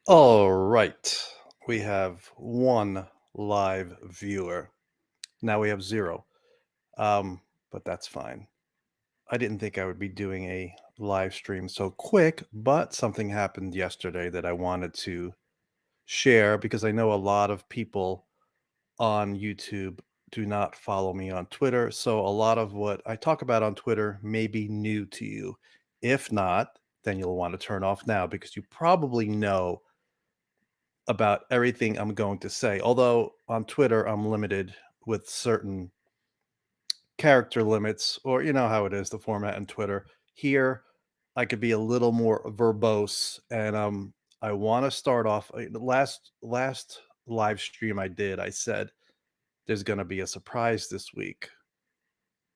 All right. We have one live viewer. Now we have zero. Um, but that's fine. I didn't think I would be doing a live stream so quick, but something happened yesterday that I wanted to share because I know a lot of people on YouTube do not follow me on Twitter. So a lot of what I talk about on Twitter may be new to you. If not, then you'll want to turn off now because you probably know about everything I'm going to say. Although on Twitter, I'm limited with certain character limits, or you know how it is, the format in Twitter. Here, I could be a little more verbose, and I want to start off. The last live stream I did, I said there's going to be a surprise this week,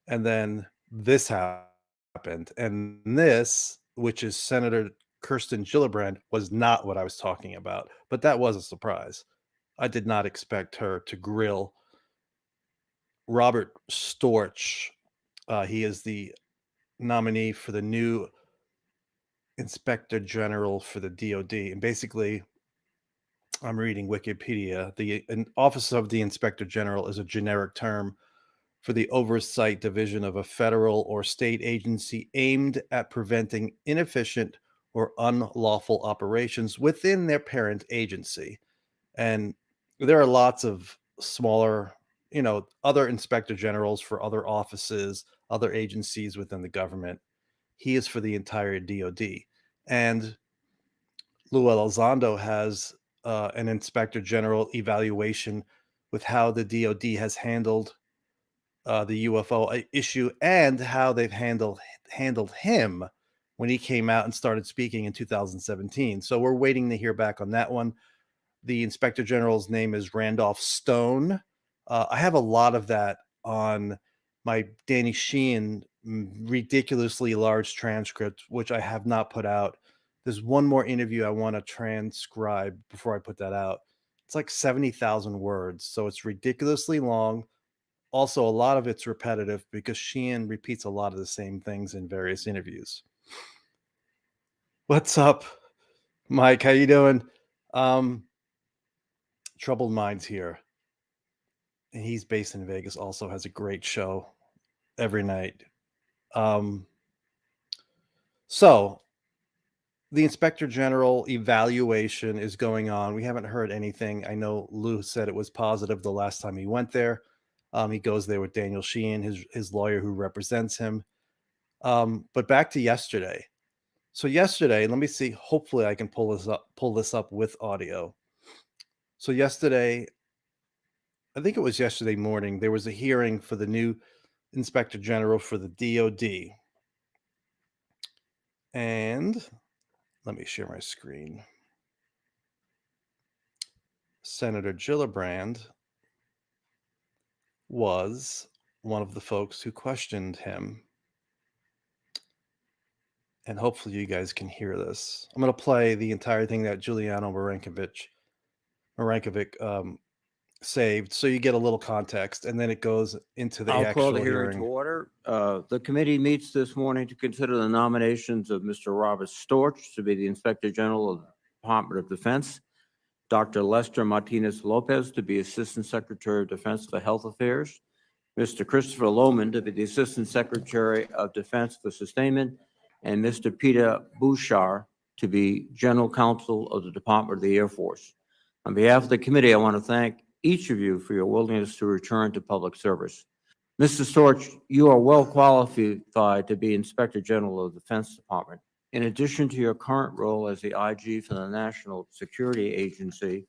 and then this happened, and this, which is Senator Kirsten Gillibrand, was not what I was talking about, but that was a surprise. I did not expect her to grill Robert Storch. He is the nominee for the new Inspector General for the DoD. And basically, I'm reading Wikipedia. The Office of the Inspector General is a generic term for the oversight division of a federal or state agency aimed at preventing inefficient or unlawful operations within their parent agency. And there are lots of smaller, other inspector generals for other offices, other agencies within the government. He is for the entire DoD. And Lue Elizondo has an inspector general evaluation with how the DoD has handled the UFO issue and how they've handled him when he came out and started speaking in 2017. So we're waiting to hear back on that one. The inspector general's name is Randolph Stone. I have a lot of that on my Danny Sheehan ridiculously large transcript, which I have not put out. There's one more interview I want to transcribe before I put that out. It's like 70,000 words, so it's ridiculously long. Also, a lot of it's repetitive because Sheehan repeats a lot of the same things in various interviews. What's up, Mike? How you doing? Troubled Minds here. He's based in Vegas, also has a great show every night. So the Inspector General evaluation is going on. We haven't heard anything. I know Lou said it was positive the last time he went there. He goes there with Daniel Sheehan, his lawyer who represents him. But back to yesterday. So yesterday, let me see. Hopefully, I can pull this up with audio. So yesterday, I think it was yesterday morning, there was a hearing for the new Inspector General for the DoD. And let me share my screen. Senator Gillibrand was one of the folks who questioned him. And hopefully you guys can hear this. I'm going to play the entire thing that Giuliano Marankovic saved, so you get a little context, and then it goes into the I'll actual call the hearing to order. The committee meets this morning to consider the nominations of Mr. Robert Storch to be the Inspector General of the Department of Defense, Dr. Lester Martinez Lopez to be Assistant Secretary of Defense for Health Affairs, Mr. Christopher Lohman to be the Assistant Secretary of Defense for Sustainment, and Mr. Peter Bouchard to be General Counsel of the Department of the Air Force. On behalf of the committee, I want to thank each of you for your willingness to return to public service. Mr. Storch, you are well qualified to be Inspector General of the Defense Department. In addition to your current role as the IG for the National Security Agency,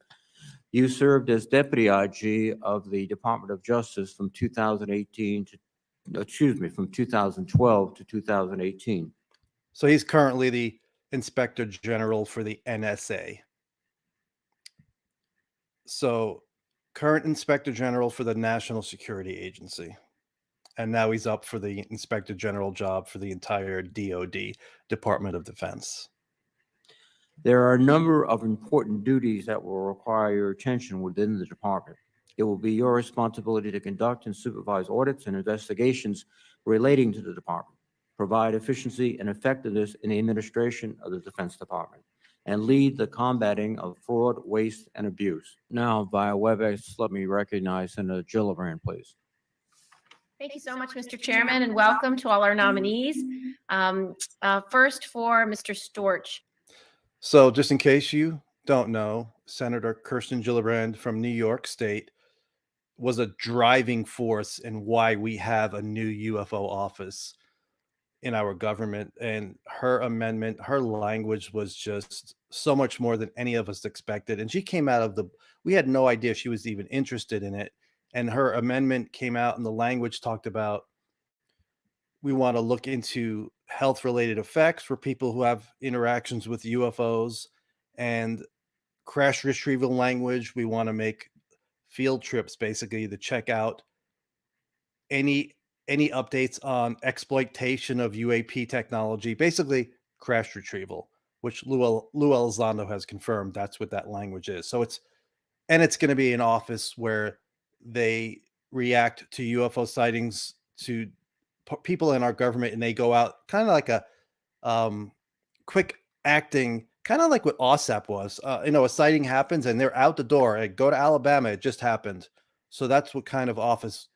you served as Deputy IG of the Department of Justice from 2012 to 2018. So he's currently the Inspector General for the NSA. So current Inspector General for the National Security Agency. And now he's up for the Inspector General job for the entire DoD, Department of Defense. There are a number of important duties that will require your attention within the department. It will be your responsibility to conduct and supervise audits and investigations relating to the department, provide efficiency and effectiveness in the administration of the Defense Department, and lead the combating of fraud, waste, and abuse. Now, via WebEx, let me recognize Senator Gillibrand, please. Thank you so much, Mr. Chairman, and welcome to all our nominees. First for Mr. Storch. So just in case you don't know, Senator Kirsten Gillibrand from New York State was a driving force in why we have a new UFO office in our government. And her amendment, her language was just so much more than any of us expected. And she came out of we had no idea she was even interested in it. And her amendment came out, and the language talked about we want to look into health related effects for people who have interactions with UFOs and crash retrieval language. We want to make field trips basically to check out any updates on exploitation of UAP technology, basically crash retrieval, which Lue Elizondo has confirmed that's what that language is. So it's going to be an office where they react to UFO sightings to people in our government, and they go out kind of like a quick acting, kind of like what OSAP was. A sighting happens and they're out the door. Like, go to Alabama, it just happened. So that's what kind of office,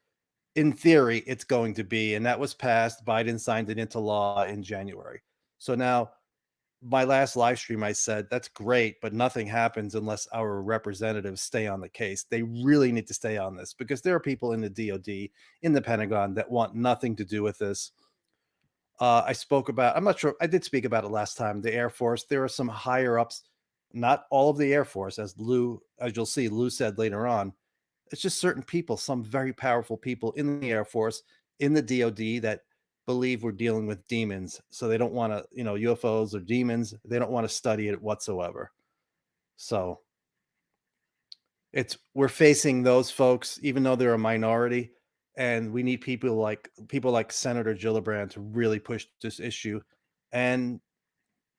in theory, it's going to be. And that was passed. Biden signed it into law in January. So now, my last live stream, I said, that's great, but nothing happens unless our representatives stay on the case. They really need to stay on this because there are people in the DOD, in the Pentagon, that want nothing to do with this. I'm not sure, I did speak about it last time, the Air Force. There are some higher ups, not all of the Air Force, as you'll see, Lou said later on. It's just certain people, some very powerful people in the Air Force, in the DOD, that believe we're dealing with demons. So they don't want to, UFOs or demons, they don't want to study it whatsoever. So we're facing those folks, even though they're a minority. And we need people like Senator Gillibrand to really push this issue. And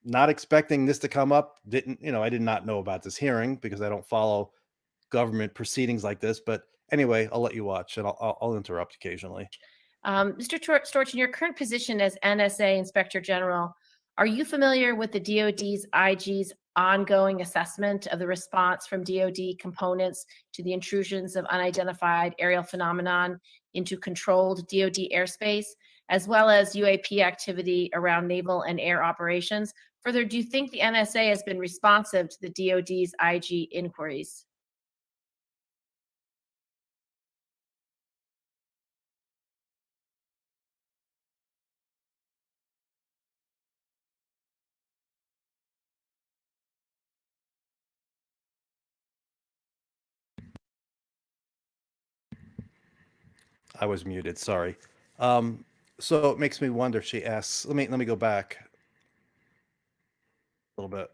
not expecting this to come up, I did not know about this hearing because I don't follow government proceedings like this. But anyway, I'll let you watch, and I'll interrupt occasionally. Mr. Storch, in your current position as NSA Inspector General, are you familiar with the DoD's IG's ongoing assessment of the response from DoD components to the intrusions of unidentified aerial phenomenon into controlled DoD airspace, as well as UAP activity around naval and air operations? Further, do you think the NSA has been responsive to the DoD's IG inquiries? I was muted, sorry. So it makes me wonder, she asks, let me go back a little bit.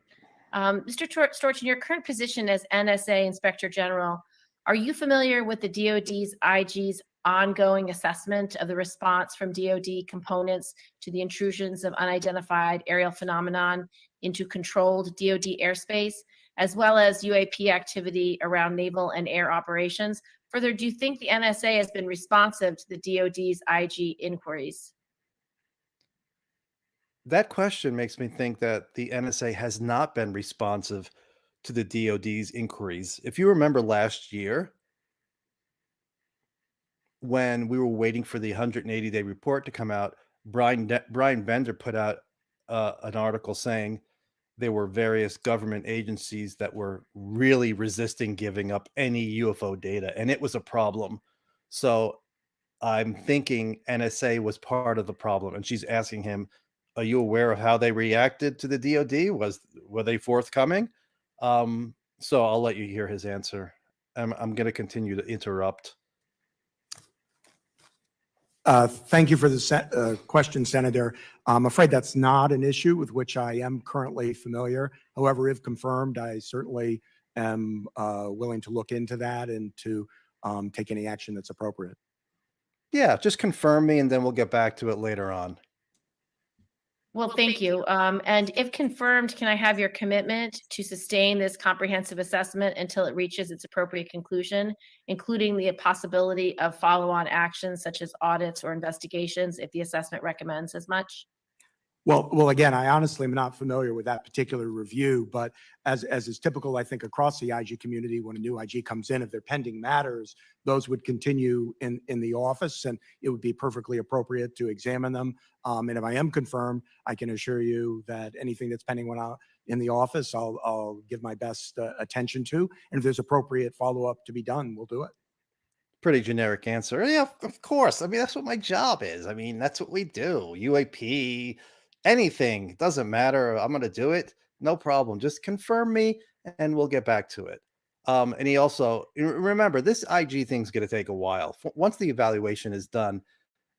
Mr. Storch, in your current position as NSA Inspector General, are you familiar with the DoD's IG's ongoing assessment of the response from DoD components to the intrusions of unidentified aerial phenomenon into controlled DoD airspace, as well as UAP activity around naval and air operations? Further, do you think the NSA has been responsive to the DoD's IG inquiries? That question makes me think that the NSA has not been responsive to the DoD's inquiries. If you remember last year, when we were waiting for the 180-day report to come out, Brian Bender put out an article saying there were various government agencies that were really resisting giving up any UFO data, and it was a problem. So I'm thinking NSA was part of the problem, and she's asking him, "Are you aware of how they reacted to the DoD? Were they forthcoming?" So I'll let you hear his answer. I'm going to continue to interrupt. Thank you for the question, Senator. I'm afraid that's not an issue with which I am currently familiar. However, if confirmed, I certainly am willing to look into that and to take any action that's appropriate. Yeah, just confirm me, and then we'll get back to it later on. Well, thank you. And if confirmed, can I have your commitment to sustain this comprehensive assessment until it reaches its appropriate conclusion, including the possibility of follow-on actions such as audits or investigations if the assessment recommends as much? Well, again, I honestly am not familiar with that particular review, but as is typical, I think, across the IG community, when a new IG comes in, if they're pending matters, those would continue in the office, and it would be perfectly appropriate to examine them. And if I am confirmed, I can assure you that anything that's pending when in the office, I'll give my best attention to. And if there's appropriate follow-up to be done, we'll do it. Pretty generic answer. Yeah, of course. I mean, that's what my job is. I mean, that's what we do. UAP, anything, doesn't matter. I'm going to do it. No problem. Just confirm me and we'll get back to it. And he also, remember, this IG thing's going to take a while. Once the evaluation is done,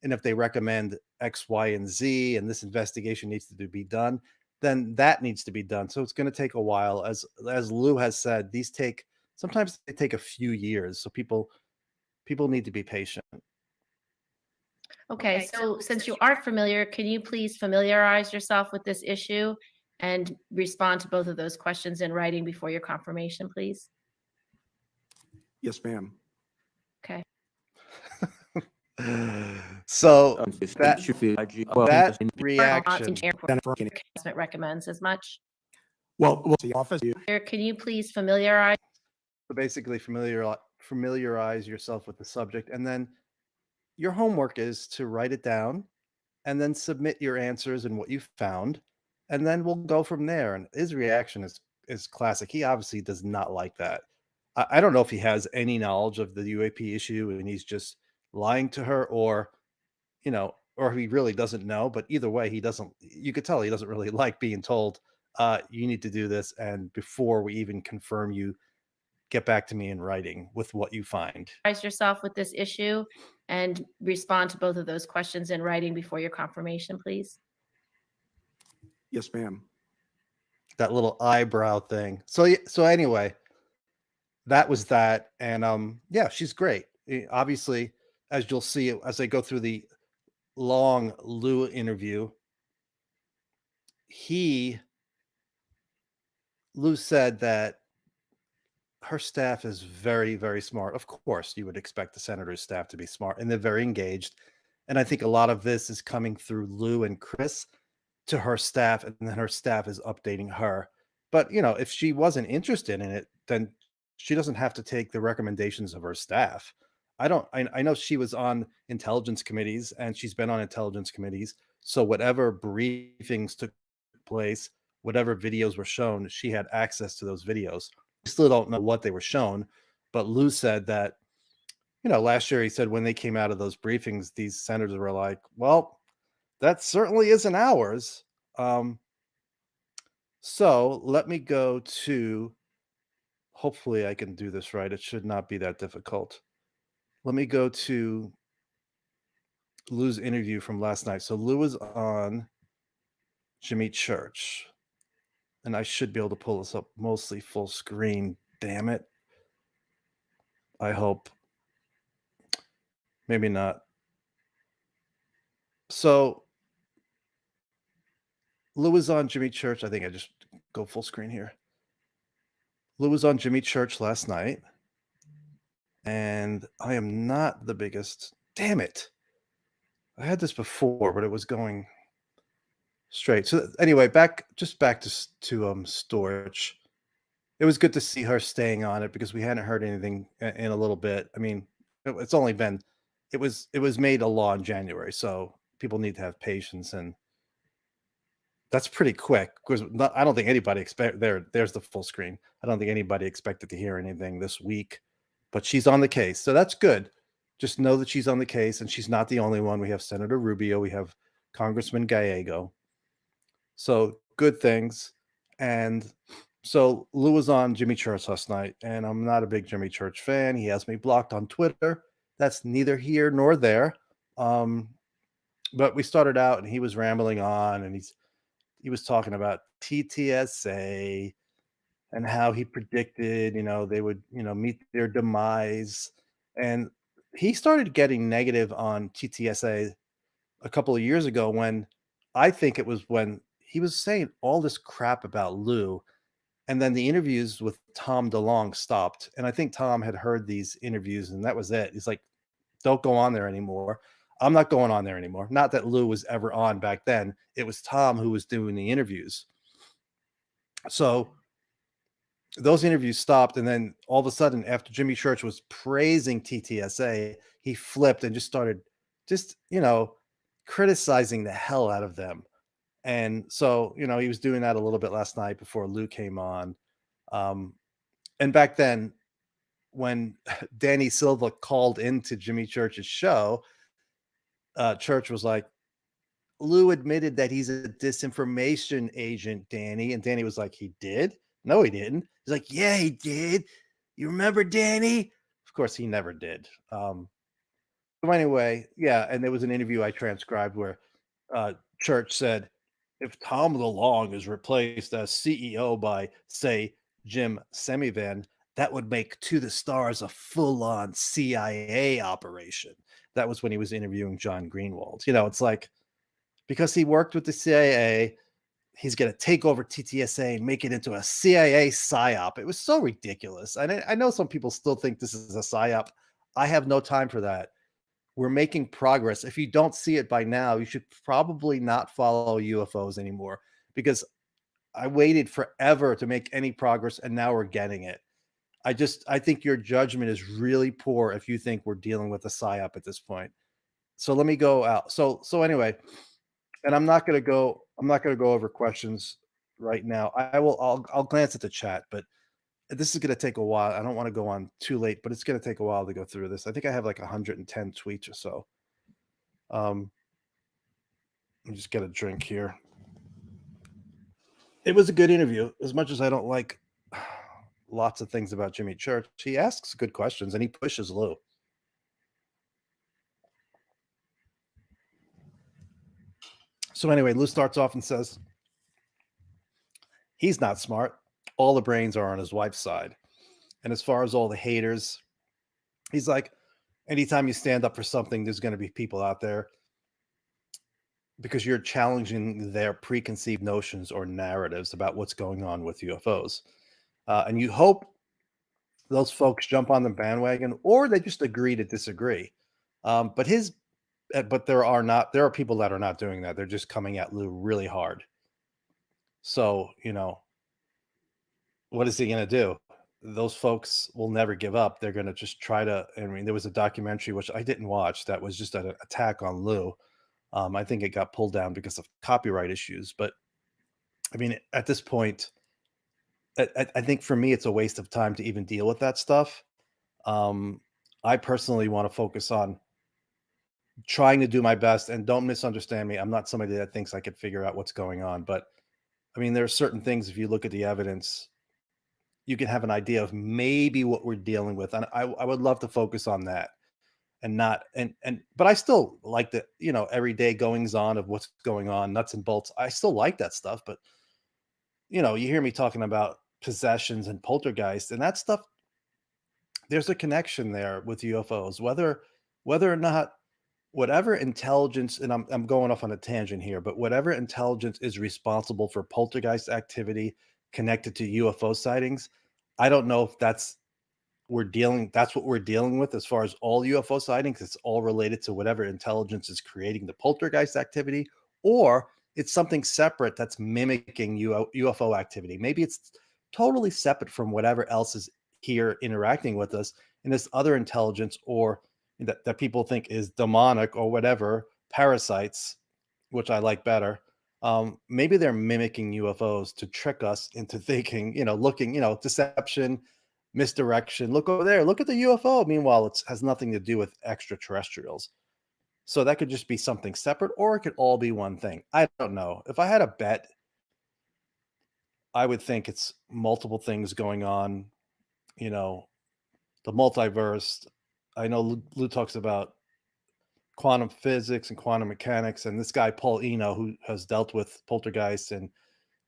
and if they recommend X, Y, and Z, and this investigation needs to be done, then that needs to be done. So it's going to take a while. As Lou has said, sometimes they take a few years. So people need to be patient. Okay, so since you aren't familiar, can you please familiarize yourself with this issue and respond to both of those questions in writing before your confirmation, please? Yes, ma'am. Okay. So That should be IG. Well, that in- reaction, Enforcement recommends as much. Well, the office, Can you please familiarize? so basically familiarize yourself with the subject, and then your homework is to write it down and then submit your answers and what you found, and then we'll go from there. And his reaction is classic. He obviously does not like that. I don't know if he has any knowledge of the UAP issue and he's just lying to her, or or he really doesn't know. But either way, you could tell he doesn't really like being told, you need to do this, and before we even confirm, you get back to me in writing with what you find. Yourself with this issue and respond to both of those questions in writing before your confirmation, please. yes, ma'am. That little eyebrow thing. So anyway, that was that. And yeah, she's great. Obviously, as you'll see as I go through the long Lue interview, Lou said that her staff is very, very smart. Of course, you would expect the senator's staff to be smart, and they're very engaged. And I think a lot of this is coming through Lou and Chris to her staff, and then her staff is updating her. But if she wasn't interested in it, then she doesn't have to take the recommendations of her staff. I know she was on intelligence committees, and she's been on intelligence committees. So whatever briefings took place, whatever videos were shown, she had access to those videos. We still don't know what they were shown, but Lou said that, last year he said when they came out of those briefings, these senators were like, well, that certainly isn't ours. So let me go to, hopefully I can do this right. It should not be that difficult. Let me go to Lou's interview from last night. So Lou was on Jimmy Church, and I should be able to pull this up mostly full screen. Damn it. I hope. Maybe not. So Lou was on Jimmy Church. I think I just go full screen here. Lou was on Jimmy Church last night, and I am not the biggest. Damn it. I had this before, but it was going straight. So anyway, back to Storch. It was good to see her staying on it because we hadn't heard anything in a little bit. I mean, it's only been it was made a law in January, so people need to have patience, and that's pretty quick because I don't think anybody there's the full screen. I don't think anybody expected to hear anything this week, but she's on the case. So that's good. Just know that she's on the case, and she's not the only one. We have Senator Rubio, we have Congressman Gallego. So good things. And so Lou was on Jimmy Church last night, and I'm not a big Jimmy Church fan. He has me blocked on Twitter. That's neither here nor there. But we started out, and he was rambling on, and he was talking about TTSA and how he predicted, they would, meet their demise. And he started getting negative on TTSA a couple of years ago when I think it was when he was saying all this crap about Lou. And then the interviews with Tom DeLonge stopped. And I think Tom had heard these interviews and that was it. He's like, don't go on there anymore. I'm not going on there anymore. Not that Lue was ever on back then. It was Tom who was doing the interviews. So those interviews stopped, and then all of a sudden, after Jimmy Church was praising TTSA, he flipped and just started criticizing the hell out of them. And so, he was doing that a little bit last night before Lue came on. And back then, when Danny Silva called into Jimmy Church's show, Church was like, Lue admitted that he's a disinformation agent, Danny. And Danny was like, he did? No, he didn't. He's like, yeah, he did. You remember Danny? Of course, he never did. So anyway, yeah. And there was an interview I transcribed where Church said, if Tom DeLonge is replaced as CEO by, say, Jim Semivan, that would make To the Stars a full-on CIA operation. That was when he was interviewing John Greenwald. It's like, because he worked with the CIA, he's going to take over TTSA and make it into a CIA psyop. It was so ridiculous. And I know some people still think this is a psyop. I have no time for that. We're making progress. If you don't see it by now, you should probably not follow UFOs anymore, because I waited forever to make any progress, and now we're getting it. I think your judgment is really poor if you think we're dealing with a psyop at this point. So let me go out. So anyway, and I'm not going to go over questions right now. I'll glance at the chat, but this is going to take a while. I don't want to go on too late, but it's going to take a while to go through this. I think I have like 110 tweets or so. Let me just get a drink here. It was a good interview. As much as I don't like lots of things about Jimmy Church, he asks good questions and he pushes Lue. So anyway, Lue starts off and says, he's not smart. All the brains are on his wife's side. And as far as all the haters, he's like, anytime you stand up for something, there's going to be people out there because you're challenging their preconceived notions or narratives about what's going on with UFOs. And you hope those folks jump on the bandwagon, or they just agree to disagree. But there are people that are not doing that. They're just coming at Lue really hard. So, what is he going to do? Those folks will never give up. They're going to just try to, there was a documentary, which I didn't watch, that was just an attack on Lue. I think it got pulled down because of copyright issues. But at this point, I think for me, it's a waste of time to even deal with that stuff. I personally want to focus on trying to do my best, and don't misunderstand me. I'm not somebody that thinks I could figure out what's going on, but there are certain things, if you look at the evidence, you can have an idea of maybe what we're dealing with. And I would love to focus on that and not, but I still like the, everyday goings on of what's going on, nuts and bolts. I still like that stuff, but you hear me talking about possessions and poltergeist and that stuff. There's a connection there with UFOs, whether or not whatever intelligence, and I'm going off on a tangent here, but whatever intelligence is responsible for poltergeist activity connected to UFO sightings, I don't know if that's what we're dealing with as far as all UFO sightings. It's all related to whatever intelligence is creating the poltergeist activity, or it's something separate that's mimicking UFO activity. Maybe it's totally separate from whatever else is here interacting with us, and this other intelligence, or that people think is demonic or whatever, parasites, which I like better. Maybe they're mimicking UFOs to trick us into thinking, looking, deception, misdirection. Look over there, look at the UFO. Meanwhile, it has nothing to do with extraterrestrials. So that could just be something separate, or it could all be one thing. I don't know. If I had a bet, I would think it's multiple things going on, the multiverse. I know Lou talks about quantum physics and quantum mechanics, and this guy Paul Eno, who has dealt with poltergeists and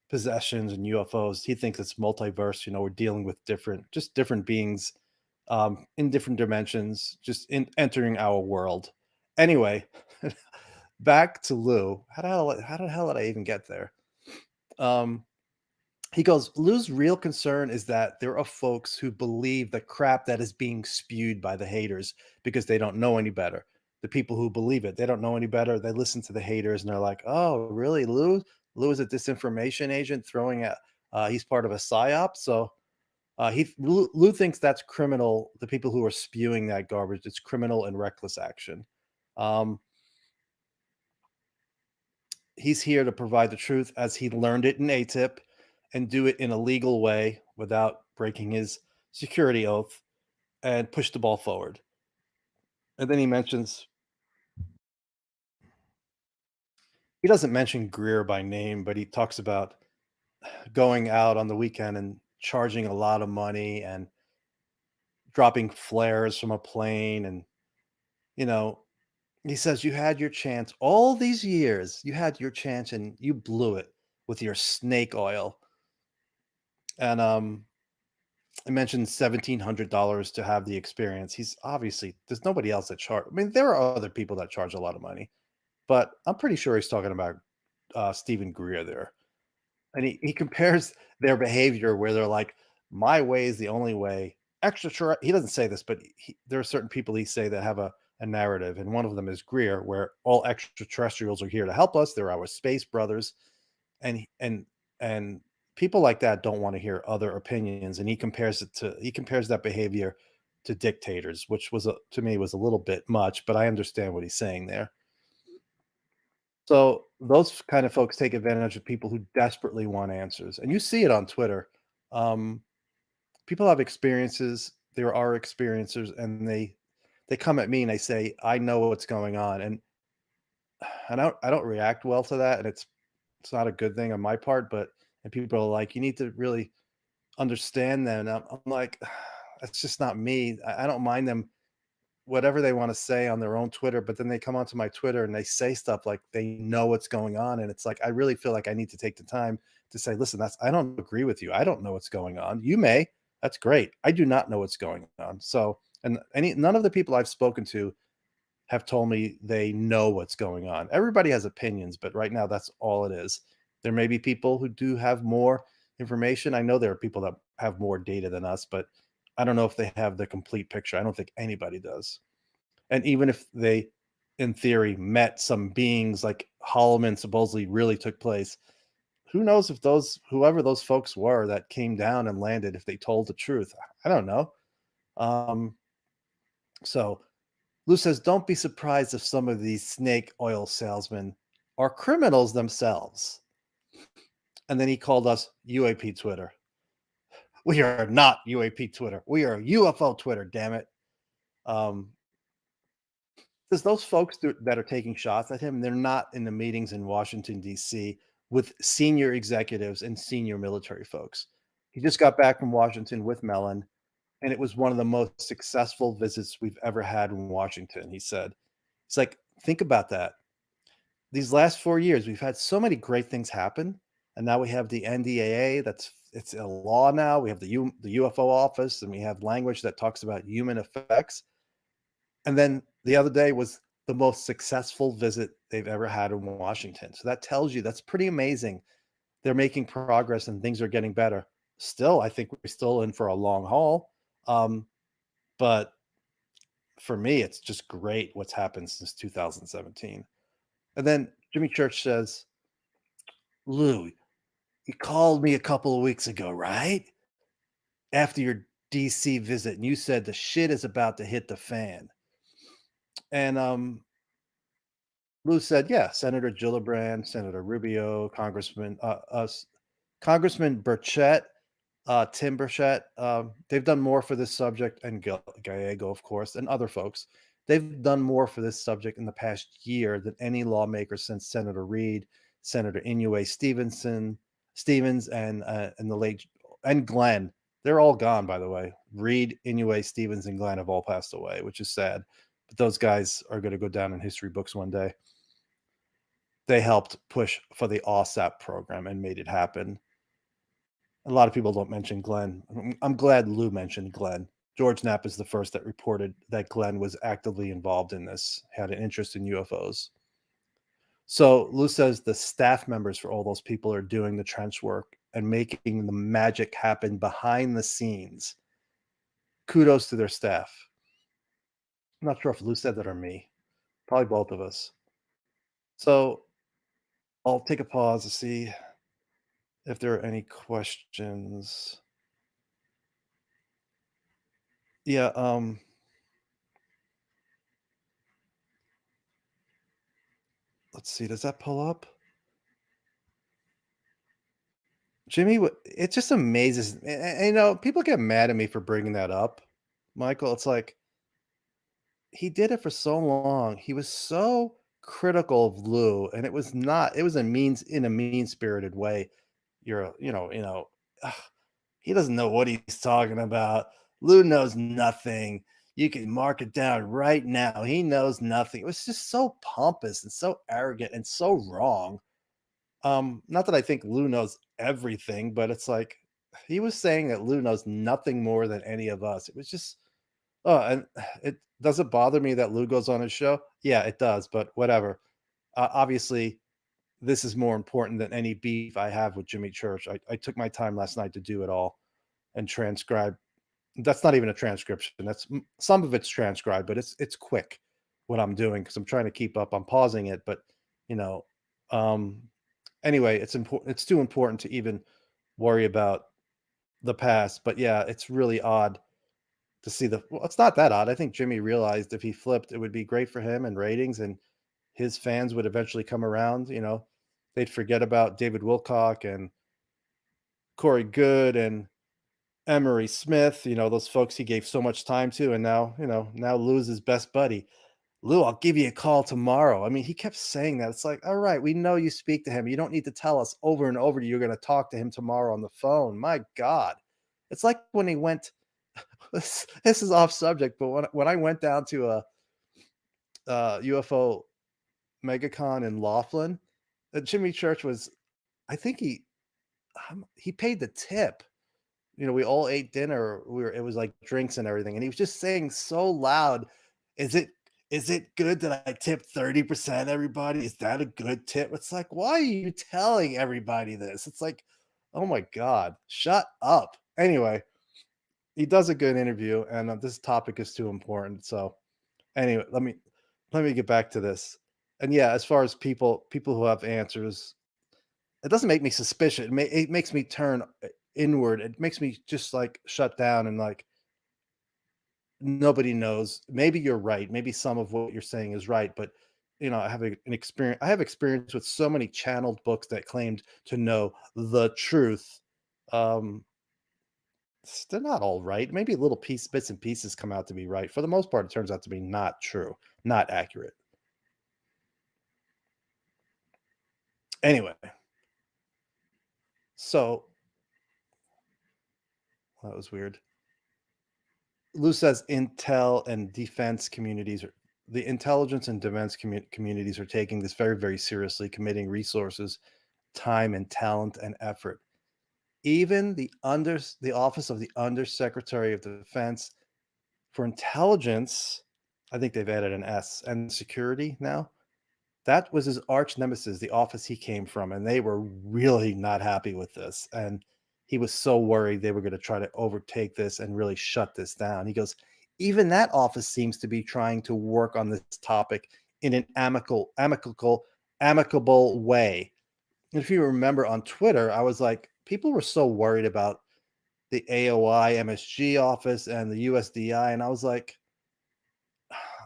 possessions and UFOs, he thinks it's multiverse. We're dealing with different beings in different dimensions, just entering our world. Anyway, back to Lou. How the hell did I even get there? He goes, Lou's real concern is that there are folks who believe the crap that is being spewed by the haters because they don't know any better. the people who believe it. They don't know any better. They listen to the haters and they're like, "Oh, really? Lue is a disinformation agent throwing at he's part of a psyop." So Lue thinks that's criminal. The people who are spewing that garbage, it's criminal and reckless action. Um, he's here to provide the truth as he learned it in ATIP and do it in a legal way without breaking his security oath and push the ball forward. And then he doesn't mention Greer by name, but he talks about going out on the weekend and charging a lot of money and dropping flares from a plane. And, you know, he says, you had your chance all these years. You had your chance and you blew it with your snake oil. And I mentioned $1,700 to have the experience. He's obviously, there's nobody else that charge. I mean, there are other people that charge a lot of money, but I'm pretty sure he's talking about Stephen Greer there. And he compares their behavior where they're like, my way is the only way. He doesn't say this, but there are certain people he say that have a narrative, and one of them is Greer, where all extraterrestrials are here to help us. They're our space brothers, and and people like that don't want to hear other opinions. And he compares that behavior to dictators, which to me was a little bit much, but I understand what he's saying there. So those kind of folks take advantage of people who desperately want answers, and you see it on Twitter. Um, People have experiences. There are experiencers, and they come at me and they say, "I know what's going on," and I don't react well to that, and it's not a good thing on my part. But and people are like, "You need to really understand them." And I'm like, "That's just not me. I don't mind them whatever they want to say on their own Twitter, but then they come onto my Twitter and they say stuff like they know what's going on. And it's like, I really feel like I need to take the time to say, listen, I don't agree with you. I don't know what's going on. You may, that's great. I do not know what's going on. So, and none of the people I've spoken to have told me they know what's going on. Everybody has opinions, but right now that's all it is. There may be people who do have more information. I know there are people that have more data than us, but I don't know if they have the complete picture. I don't think anybody does. And even if they, in theory, met some beings like Holloman supposedly really took place, who knows if whoever those folks were that came down and landed, if they told the truth? I don't know. So Lou says, don't be surprised if some of these snake oil salesmen are criminals themselves. And then he called us UAP Twitter. We are not UAP Twitter. We are UFO Twitter, damn it. Because those folks that are taking shots at him, they're not in the meetings in Washington, D.C. with senior executives and senior military folks. He just got back from Washington with Mellon, and it was one of the most successful visits we've ever had in Washington, he said. It's like, think about that. These last 4 years, we've had so many great things happen, and now we have the NDAA. It's a law now. We have the UFO office, and we have language that talks about human effects. And then the other day was the most successful visit they've ever had in Washington. So that tells you that's pretty amazing. They're making progress and things are getting better. Still, I think we're still in for a long haul. But for me, it's just great what's happened since 2017. And then Jimmy Church says, Lou, you called me a couple of weeks ago, right? After your DC visit, and you said the shit is about to hit the fan. And Lou said, yeah, Senator Gillibrand, Senator Rubio, Congressman Burchett, Tim Burchett, they've done more for this subject, and Gallego, of course, and other folks. They've done more for this subject in the past year than any lawmaker since Senator Reid, Senator Inouye Stevens, and the late and Glenn. They're all gone, by the way. Reid, Inouye, Stevens, and Glenn have all passed away, which is sad. But those guys are going to go down in history books one day. They helped push for the OSAP program and made it happen. A lot of people don't mention Glenn. I'm glad Lou mentioned Glenn. George Knapp is the first that reported that Glenn was actively involved in this, had an interest in UFOs. So Lou says the staff members for all those people are doing the trench work and making the magic happen behind the scenes. Kudos to their staff. I'm not sure if Lou said that or me. Probably both of us. So I'll take a pause to see if there are any questions. Yeah, let's see, does that pull up? Jimmy, it just amazes, you know, people get mad at me for bringing that up, Michael. It's like he did it for so long. He was so critical of Lou, and it was not. It was a mean-spirited way. Ugh, he doesn't know what he's talking about. Lou knows nothing. You can mark it down right now. He knows nothing. It was just so pompous and so arrogant and so wrong. Not that I think Lou knows everything, but it's like he was saying that Lou knows nothing more than any of us. It was just and it does it bother me that Lou goes on his show? Yeah, it does, but whatever. Obviously, this is more important than any beef I have with Jimmy Church. I took my time last night to do it all and transcribe. That's not even a transcription. Some of it's transcribed, but it's quick what I'm doing because I'm trying to keep up. I'm pausing it, but you know, um, anyway, it's important. It's too important to even worry about the past. But yeah, it's really odd to see well, it's not that odd. I think Jimmy realized if he flipped, it would be great for him and ratings, and his fans would eventually come around. They'd forget about David Wilcock and Corey Good and Emery Smith, those folks he gave so much time to, and now Lou's his best buddy. Lou, I'll give you a call tomorrow. I mean, he kept saying that. It's like, all right, we know you speak to him. You don't need to tell us over and over you're going to talk to him tomorrow on the phone. My God. It's like when he went, this is off subject, but when I went down to a UFO megacon in Laughlin, Jimmy Church was, I think he paid the tip. We all ate dinner. It was like drinks and everything. And he was just saying so loud, is it good that I tip 30% everybody? Is that a good tip? It's like, why are you telling everybody this? It's like, oh my God, shut up. Anyway, he does a good interview, and this topic is too important. So anyway, let me get back to this. And yeah, as far as people who have answers, it doesn't make me suspicious. It makes me turn inward. It makes me just like shut down and like nobody knows. Maybe you're right. Maybe some of what you're saying is right, but I have an experience. I have experience with so many channeled books that claimed to know the truth. Um, they're not all right. Maybe little bits and pieces come out to be right. For the most part, it turns out to be not true, not accurate. Anyway, so that was weird. Lou says intel and defense communities the intelligence and defense communities are taking this very, very seriously, committing resources, time, and talent and effort. Even the office of the Undersecretary of Defense for Intelligence, I think they've added an S, and security now. That was his arch nemesis, the office he came from, and they were really not happy with this. And he was so worried they were going to try to overtake this and really shut this down. He goes, even that office seems to be trying to work on this topic in an amicable way. And if you remember on Twitter, I was like, people were so worried about the AOI MSG office and the USDI, and I was like,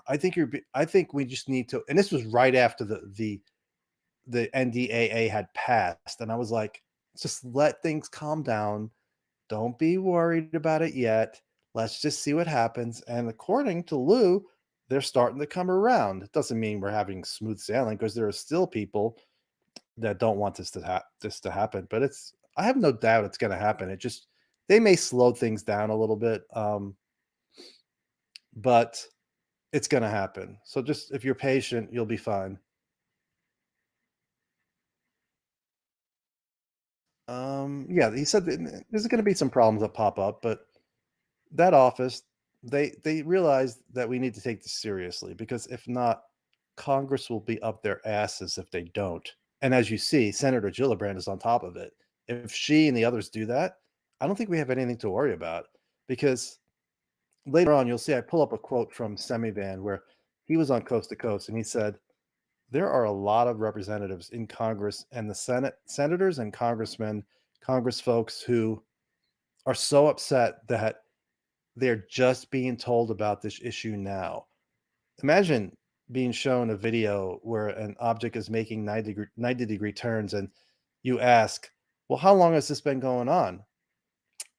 I think we just need to, and this was right after the NDAA had passed, and I was like, just let things calm down. Don't be worried about it yet. Let's just see what happens. And according to Lou, they're starting to come around. It doesn't mean we're having smooth sailing because there are still people that don't want this to happen. But I have no doubt it's going to happen. They may slow things down a little bit, but it's going to happen. So just if you're patient, you'll be fine. Yeah, he said that there's going to be some problems that pop up, but that office, they realized that we need to take this seriously because if not, Congress will be up their asses if they don't. And as you see, Senator Gillibrand is on top of it. If she and the others do that, I don't think we have anything to worry about because later on you'll see I pull up a quote from Semivan where he was on Coast to Coast, and he said there are a lot of representatives in Congress and the Senate, senators and congressmen, Congress folks who are so upset that they're just being told about this issue now. Imagine being shown a video where an object is making 90-degree turns and you ask, well, how long has this been going on?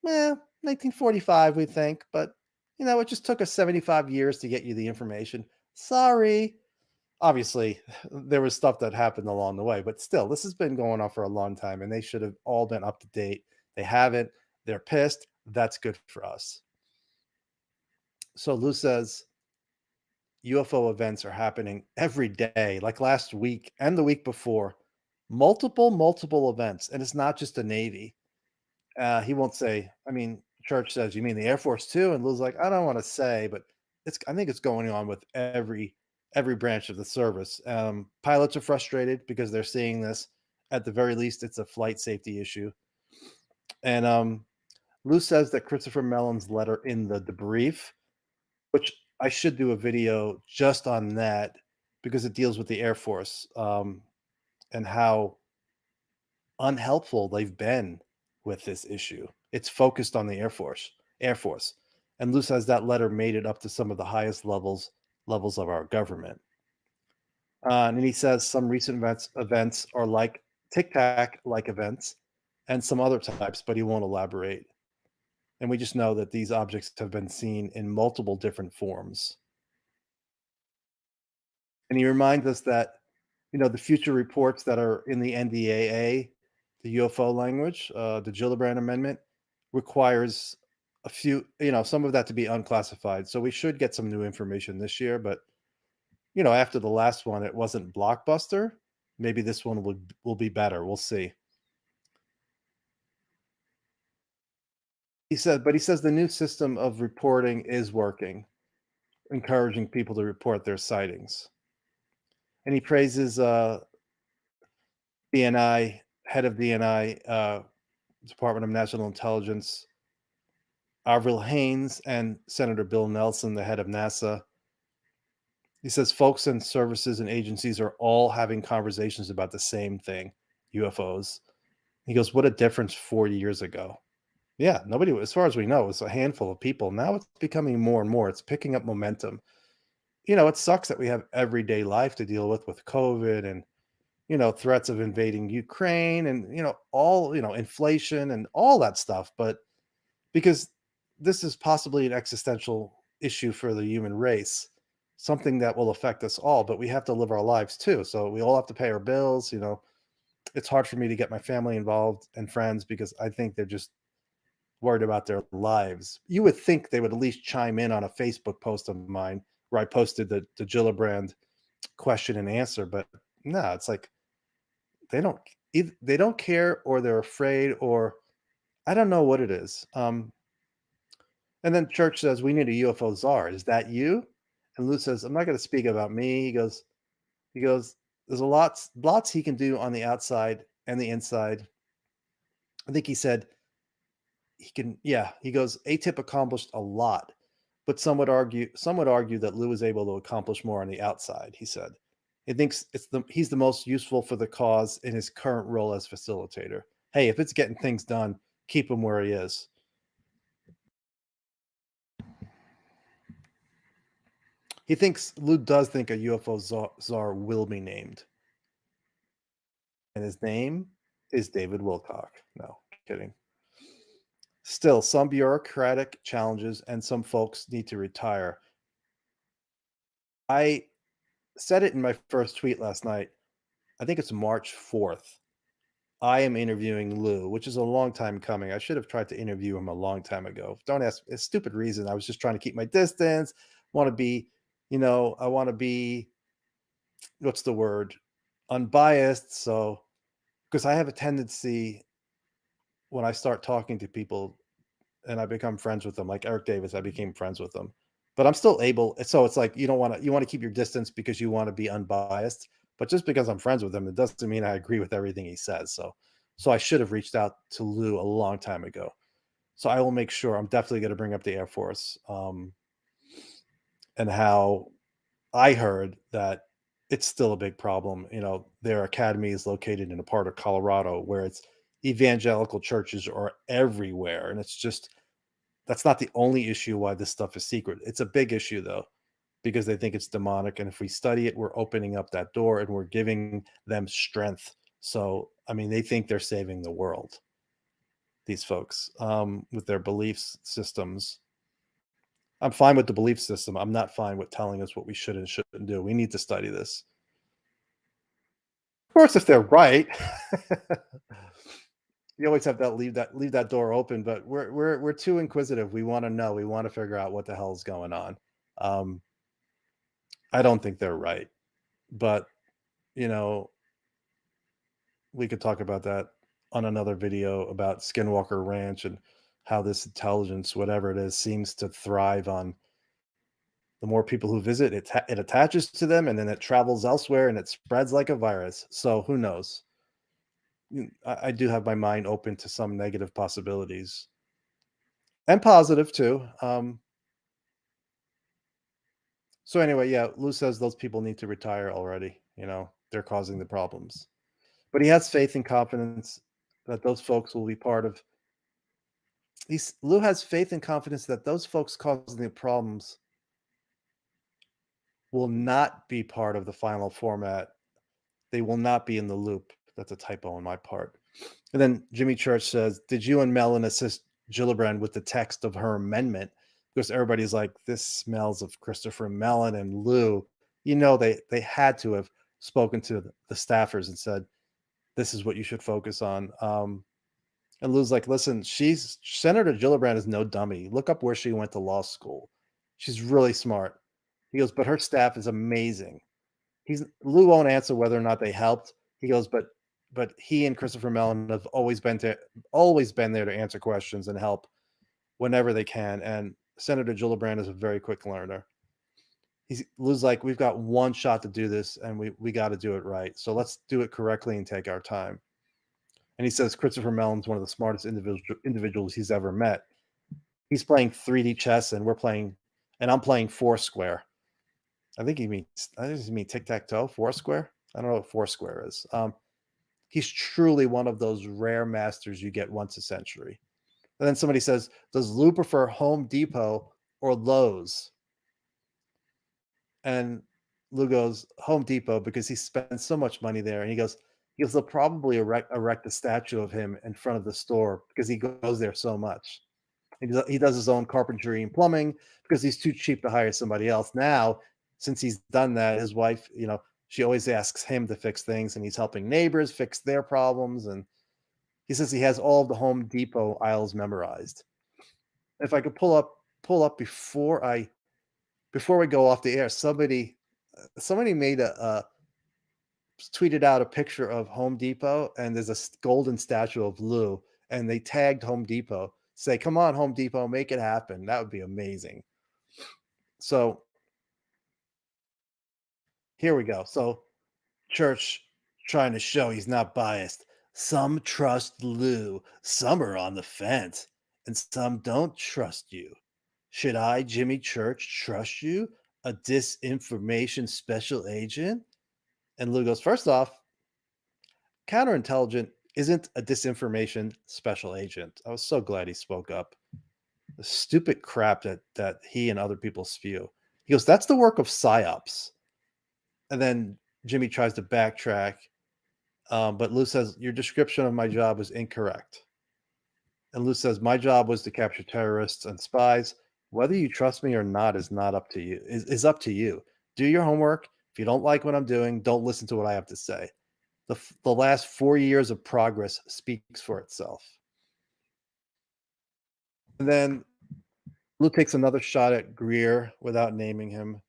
1945, we think, but it just took us 75 years to get you the information. Sorry. Obviously, there was stuff that happened along the way, but still, this has been going on for a long time and they should have all been up to date. They haven't. They're pissed. That's good for us. So Lou says UFO events are happening every day, like last week and the week before. Multiple events. And it's not just the Navy. He won't say, I mean, Church says, you mean the Air Force too? And Lou's like, I don't want to say, but I think it's going on with every branch of the service. Pilots are frustrated because they're seeing this. At the very least, it's a flight safety issue. And Lou says that Christopher Mellon's letter in the debrief, which I should do a video just on that because it deals with the Air Force and how unhelpful they've been with this issue. It's focused on the Air Force. And Lou says that letter made it up to some of the highest levels of our government. And he says some recent events are like Tic Tac like events and some other types, but he won't elaborate. And we just know that these objects have been seen in multiple different forms. And he reminds us that, the future reports that are in the NDAA, the UFO language, the Gillibrand Amendment, requires a few, some of that to be unclassified. So we should get some new information this year. But, after the last one, it wasn't blockbuster. Maybe this one will be better. We'll see. He says the new system of reporting is working, encouraging people to report their sightings. And he praises DNI, head of DNI, Department of National Intelligence, Avril Haines, and Senator Bill Nelson, the head of NASA. He says folks and services and agencies are all having conversations about the same thing, UFOs. He goes, what a difference 4 years ago. Yeah, nobody, as far as we know, it was a handful of people. Now it's becoming more and more. It's picking up momentum. It sucks that we have everyday life to deal with COVID and, threats of invading Ukraine and, all, inflation and all that stuff. But because this is possibly an existential issue for the human race, something that will affect us all, but we have to live our lives too. So we all have to pay our bills. It's hard for me to get my family involved and friends because I think they're just worried about their lives. You would think they would at least chime in on a Facebook post of mine where I posted the Gillibrand question and answer, but no, it's like they don't care, or they're afraid, or I don't know what it is. And then Church says we need a UFO czar. Is that you? And Lou says, I'm not going to speak about me. He goes, there's a lots he can do on the outside and the inside. I think he said he goes, ATIP accomplished a lot, but some would argue that Lou is able to accomplish more on the outside. He said he thinks he's the most useful for the cause in his current role as facilitator. Hey, if it's getting things done, keep him where he is. Lou does think a UFO czar will be named. And his name is David Wilcock. No, kidding. Still, some bureaucratic challenges and some folks need to retire. I said it in my first tweet last night. I think it's March 4th. I am interviewing Lou, which is a long time coming. I should have tried to interview him a long time ago. Don't ask. It's a stupid reason. I was just trying to keep my distance. I want to be, what's the word? Unbiased. So, because I have a tendency when I start talking to people and I become friends with them, like Eric Davis, I became friends with them, but I'm still able. So it's like, you want to keep your distance because you want to be unbiased, but just because I'm friends with him, it doesn't mean I agree with everything he says. So I should have reached out to Lou a long time ago. So I will make sure. I'm definitely going to bring up the Air Force and how I heard that it's still a big problem. Their academy is located in a part of Colorado where it's evangelical churches are everywhere. And it's just, that's not the only issue why this stuff is secret. It's a big issue though, because they think it's demonic. And if we study it, we're opening up that door and we're giving them strength. So, I mean, they think they're saving the world, these folks, with their beliefs systems. I'm fine with the belief system. I'm not fine with telling us what we should and shouldn't do. We need to study this. Of course, if they're right, you always have to leave that door open. But we're too inquisitive. We want to know. We want to figure out what the hell's going on. Um, I don't think they're right, but you know, we could talk about that on another video about Skinwalker Ranch and how this intelligence, whatever it is, seems to thrive on the more people who visit. It attaches to them and then it travels elsewhere and it spreads like a virus. So who knows? I do have my mind open to some negative possibilities and positive too. So anyway, yeah, Lou says those people need to retire already. They're causing the problems, but he has faith and confidence that those folks will be part of. Lou has faith and confidence that those folks causing the problems will not be part of the final format. They will not be in the loop. That's a typo on my part. And then Jimmy Church says, "Did you and Mellon assist Gillibrand with the text of her amendment?" Because everybody's like, "This smells of Christopher Mellon and Lou." They had to have spoken to the staffers and said, "This is what you should focus on." And Lou's like, "Listen, Senator Gillibrand is no dummy. Look up where she went to law school. She's really smart." He goes, "But her staff is amazing." Lou won't answer whether or not they helped. He goes, but he and Christopher Mellon have always been there to answer questions and help whenever they can. And Senator Gillibrand is a very quick learner. Lou's like, "We've got one shot to do this, and we got to do it right. So let's do it correctly and take our time." And he says Christopher Mellon's one of the smartest individuals he's ever met. He's playing 3D chess, and I'm playing Foursquare. I think he means tic-tac-toe, Foursquare. I don't know what Foursquare is. He's truly one of those rare masters you get once a century. And then somebody says, "Does Lou prefer Home Depot or Lowe's?" And Lou goes, "Home Depot," because he spends so much money there. And he goes, "They'll probably erect a statue of him in front of the store because he goes there so much." He does his own carpentry and plumbing because he's too cheap to hire somebody else. Now, since he's done that, his wife, she always asks him to fix things, and he's helping neighbors fix their problems. And he says he has all of the Home Depot aisles memorized. If I could pull up before we go off the air, somebody tweeted out a picture of Home Depot, and there's a golden statue of Lou, and they tagged Home Depot. Say, "Come on, Home Depot, make it happen." That would be amazing. So here we go. So Church trying to show he's not biased. "Some trust Lou, some are on the fence, and some don't trust you. Should I, Jimmy Church, trust you, a disinformation special agent?" And Lou goes, "First off, counterintelligence isn't a disinformation special agent." I was so glad he spoke up. The stupid crap that he and other people spew. He goes, "That's the work of psyops." And then Jimmy tries to backtrack, but Lou says, "Your description of my job was incorrect." And Lou says, "My job was to capture terrorists and spies. Whether you trust me or not is not up to you. Is up to you. Do your homework. If you don't like what I'm doing, don't listen to what I have to say. The last 4 years of progress speaks for itself." And then Lou takes another shot at Greer without naming him,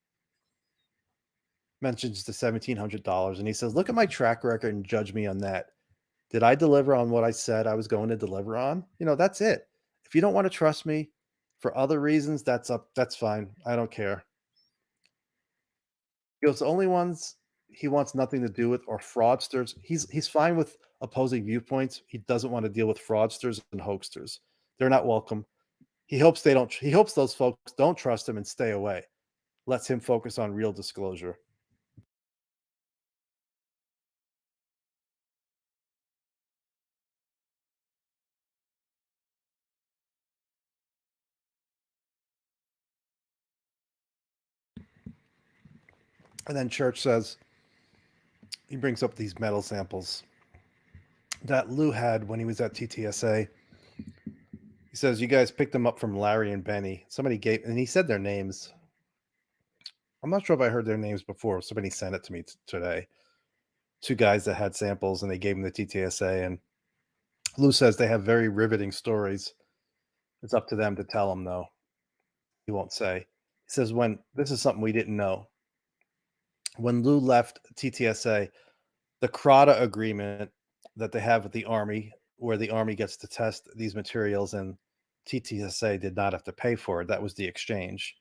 mentions the $1,700, and he says, "Look at my track record and judge me on that. Did I deliver on what I said I was going to deliver on? That's it. If you don't want to trust me for other reasons, that's fine. I don't care." He goes, "The only ones he wants nothing to do with are fraudsters." He's fine with opposing viewpoints. He doesn't want to deal with fraudsters and hoaxsters. They're not welcome. He hopes those folks don't trust him and stay away. lets him focus on real disclosure. And then Church says, he brings up these metal samples that Lou had when he was at TTSA. He says, you guys picked them up from Larry and Benny. Somebody gave, and he said their names. I'm not sure if I heard their names before. Somebody sent it to me today. Two guys that had samples and they gave them the TTSA. And Lou says they have very riveting stories. It's up to them to tell them, though. He won't say. He says, when this is something we didn't know. When Lou left TTSA, the CRADA agreement that they have with the Army, where the Army gets to test these materials and TTSA did not have to pay for it. That was the exchange.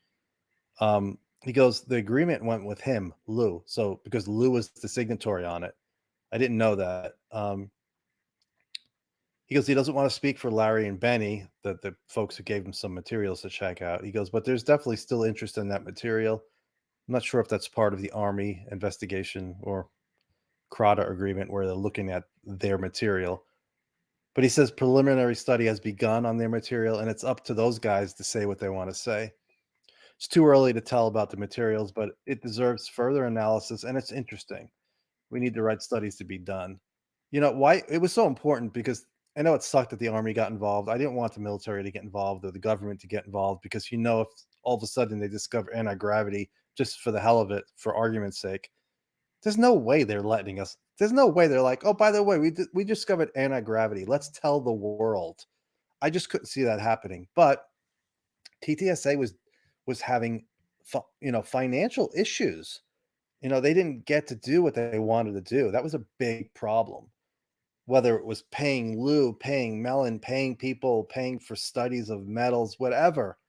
He goes, the agreement went with him, Lou. So because Lou was the signatory on it, I didn't know that. He goes, he doesn't want to speak for Larry and Benny, the folks who gave him some materials to check out. He goes, but there's definitely still interest in that material. I'm not sure if that's part of the Army investigation or CRADA agreement where they're looking at their material. But he says preliminary study has begun on their material, and it's up to those guys to say what they want to say. It's too early to tell about the materials, but it deserves further analysis, and it's interesting. We need the right studies to be done. You know, why it was so important, because I know it sucked that the Army got involved. I didn't want the military to get involved or the government to get involved, because, you know, if all of a sudden they discover anti-gravity just for the hell of it, for argument's sake, there's no way they're letting us. There's no way they're like, oh, by the way, we discovered anti-gravity. Let's tell the world. I just couldn't see that happening. But TTSA was having financial issues. You know, they didn't get to do what they wanted to do. That was a big problem. Whether it was paying Lou, paying Mellon, paying people, paying for studies of metals, whatever,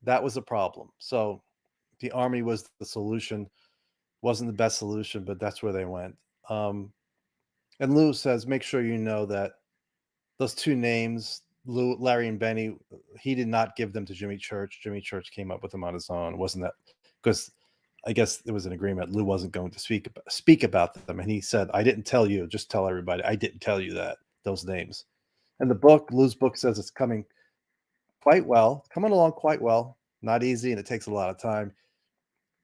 that was a problem. So the Army was the solution. Wasn't the best solution, but that's where they went. And Lou says, make sure you know that those two names, Lou, Larry and Benny, he did not give them to Jimmy Church. Jimmy Church came up with them on his own. Wasn't that because I guess there was an agreement. Lou wasn't going to speak about them, and he said, "I didn't tell you. Just tell everybody. I didn't tell you those names." And the book, Lou's book, says it's coming along quite well. Not easy, and it takes a lot of time.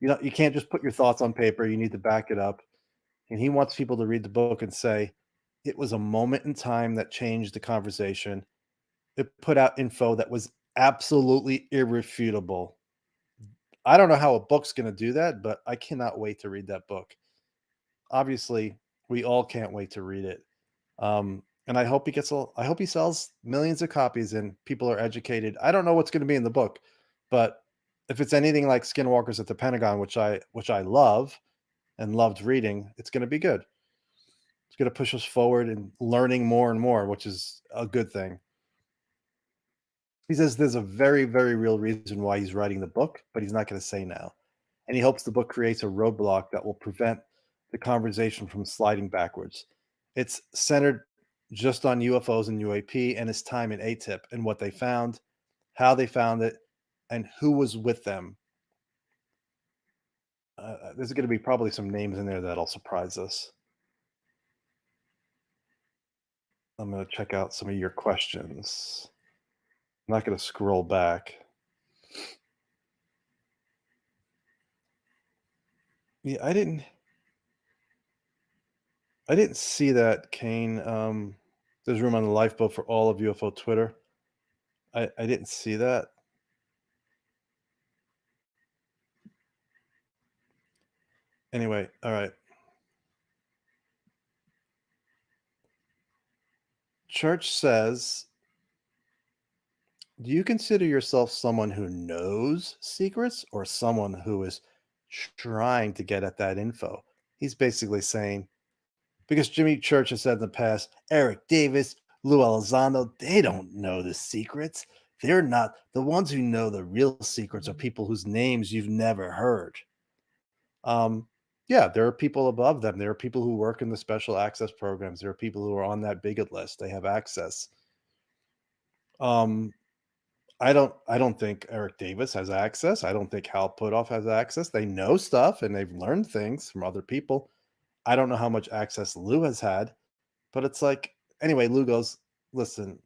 You know, you can't just put your thoughts on paper. You need to back it up. And he wants people to read the book and say, it was a moment in time that changed the conversation. It put out info that was absolutely irrefutable. I don't know how a book's going to do that, but I cannot wait to read that book. Obviously, we all can't wait to read it. And I hope I hope he sells millions of copies and people are educated. I don't know what's going to be in the book, but if it's anything like Skinwalkers at the Pentagon, which I love and loved reading, it's going to be good. It's going to push us forward and learning more and more, which is a good thing. He says there's a very, very real reason why he's writing the book, but he's not going to say now. And he hopes the book creates a roadblock that will prevent the conversation from sliding backwards. It's centered just on UFOs and UAP and his time in ATIP and what they found, how they found it, and who was with them. There's going to be probably some names in there that'll surprise us. I'm going to check out some of your questions. I'm not going to scroll back. Yeah, I didn't see that, Kane. There's room on the lifeboat for all of UFO Twitter. I didn't see that. Anyway, all right. Church says, do you consider yourself someone who knows secrets or someone who is trying to get at that info? He's basically saying, because Jimmy Church has said in the past, Eric Davis, Lue Elizondo, they don't know the secrets. They're not the ones who know the real secrets are people whose names you've never heard. Yeah, there are people above them. There are people who work in the special access programs. There are people who are on that bigot list. They have access. I don't think Eric Davis has access. I don't think Hal Puthoff has access. They know stuff and they've learned things from other people. I don't know how much access Lou has had, but it's like, anyway, Lou goes, listen,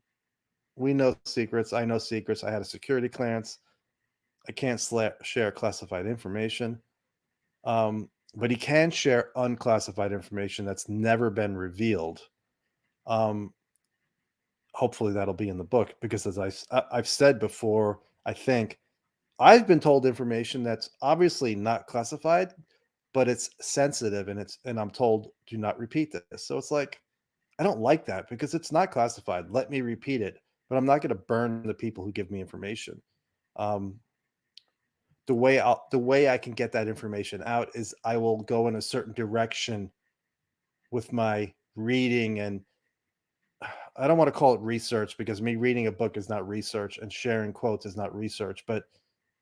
we know secrets. I know secrets. I had a security clearance. I can't share classified information. But he can share unclassified information that's never been revealed. Um, Hopefully that'll be in the book because, as I've said before, I think I've been told information that's obviously not classified, but it's sensitive, and I'm told do not repeat this. So it's like I don't like that because it's not classified. Let me repeat it, but I'm not going to burn the people who give me information. Um, the way I can get that information out is I will go in a certain direction with my reading, and I don't want to call it research because me reading a book is not research and sharing quotes is not research. But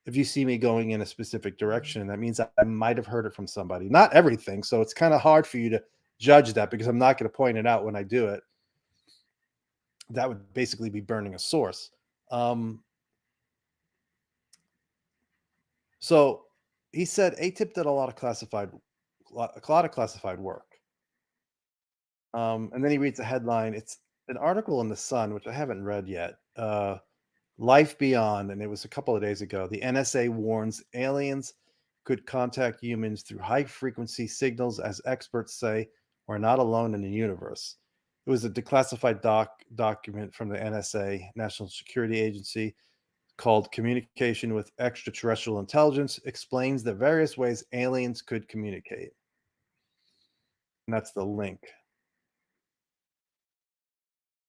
if you see me going in a specific direction, that means I might have heard it from somebody. Not everything. So it's kind of hard for you to judge that because I'm not going to point it out when I do it. That would basically be burning a source. So he said ATIP did a lot of classified work. And then he reads the headline. It's an article in the Sun, which I haven't read yet. Life Beyond, and it was a couple of days ago. The NSA warns aliens could contact humans through high frequency signals, as experts say, we're not alone in the universe. It was a declassified document from the NSA, National Security Agency, called Communication with Extraterrestrial Intelligence, explains the various ways aliens could communicate. And that's the link.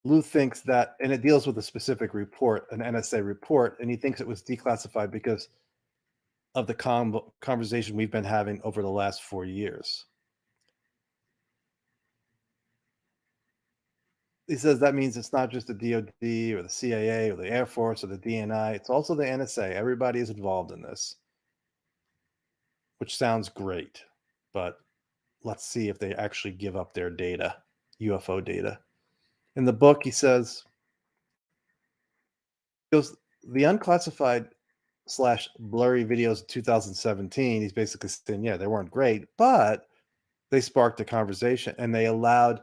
Lou thinks that, and it deals with a specific report, an NSA report, and he thinks it was declassified because of the conversation we've been having over the last 4 years. He says that means it's not just the DoD or the CIA or the Air Force or the DNI, it's also the NSA. Everybody is involved in this, which sounds great, but let's see if they actually give up their data, UFO data. In the book, he says, the unclassified / blurry videos of 2017, he's basically saying, yeah, they weren't great, but they sparked a conversation and they allowed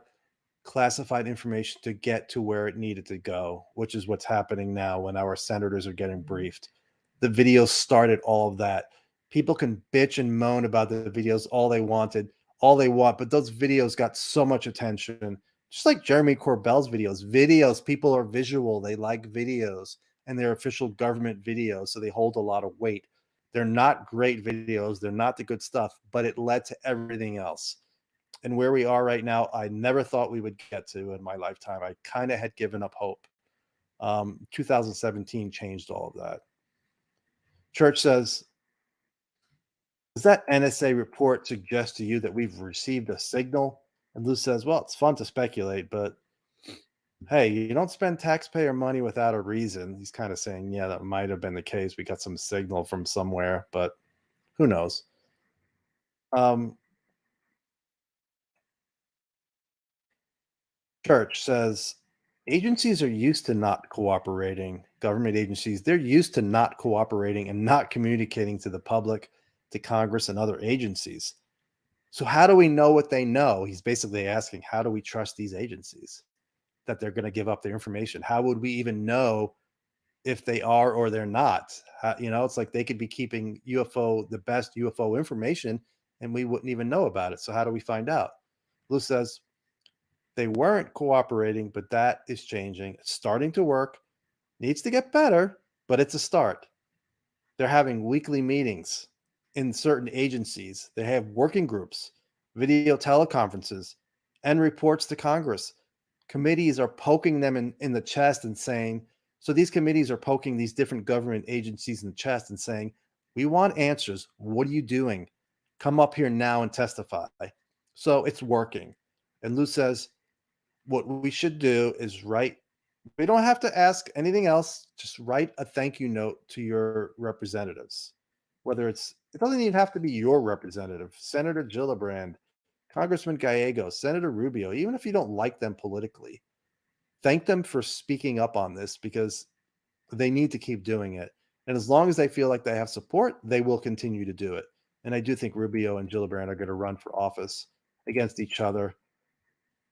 classified information to get to where it needed to go, which is what's happening now when our senators are getting briefed. The videos started all of that. People can bitch and moan about the videos all they want, but those videos got so much attention. Just like Jeremy Corbell's videos, people are visual. They like videos, and they're official government videos, so they hold a lot of weight. They're not great videos. They're not the good stuff, but it led to everything else. And where we are right now, I never thought we would get to in my lifetime. I kind of had given up hope. 2017 changed all of that. Church says, does that NSA report suggest to you that we've received a signal? And Lou says, well, it's fun to speculate, but hey, you don't spend taxpayer money without a reason. He's kind of saying, yeah, that might have been the case. We got some signal from somewhere, but who knows? Church says agencies are used to not cooperating. Government agencies, they're used to not cooperating and not communicating to the public, to Congress, and other agencies. So, how do we know what they know? He's basically asking, how do we trust these agencies that they're going to give up their information? How would we even know if they are or they're not? It's like they could be keeping the best UFO information, and we wouldn't even know about it. So, how do we find out? Lou says, they weren't cooperating, but that is changing. It's starting to work. Needs to get better, but it's a start. They're having weekly meetings in certain agencies. They have working groups, video teleconferences, and reports to Congress. Committees are poking them in the chest and saying, so these committees are poking these different government agencies in the chest and saying, we want answers. What are you doing? Come up here now and testify. So it's working. And Lou says, what we should do is we don't have to ask anything else, just write a thank you note to your representatives. It doesn't even have to be your representative, Senator Gillibrand, Congressman Gallegos, Senator Rubio, even if you don't like them politically. Thank them for speaking up on this because they need to keep doing it. And as long as they feel like they have support, they will continue to do it. And I do think Rubio and Gillibrand are going to run for office against each other.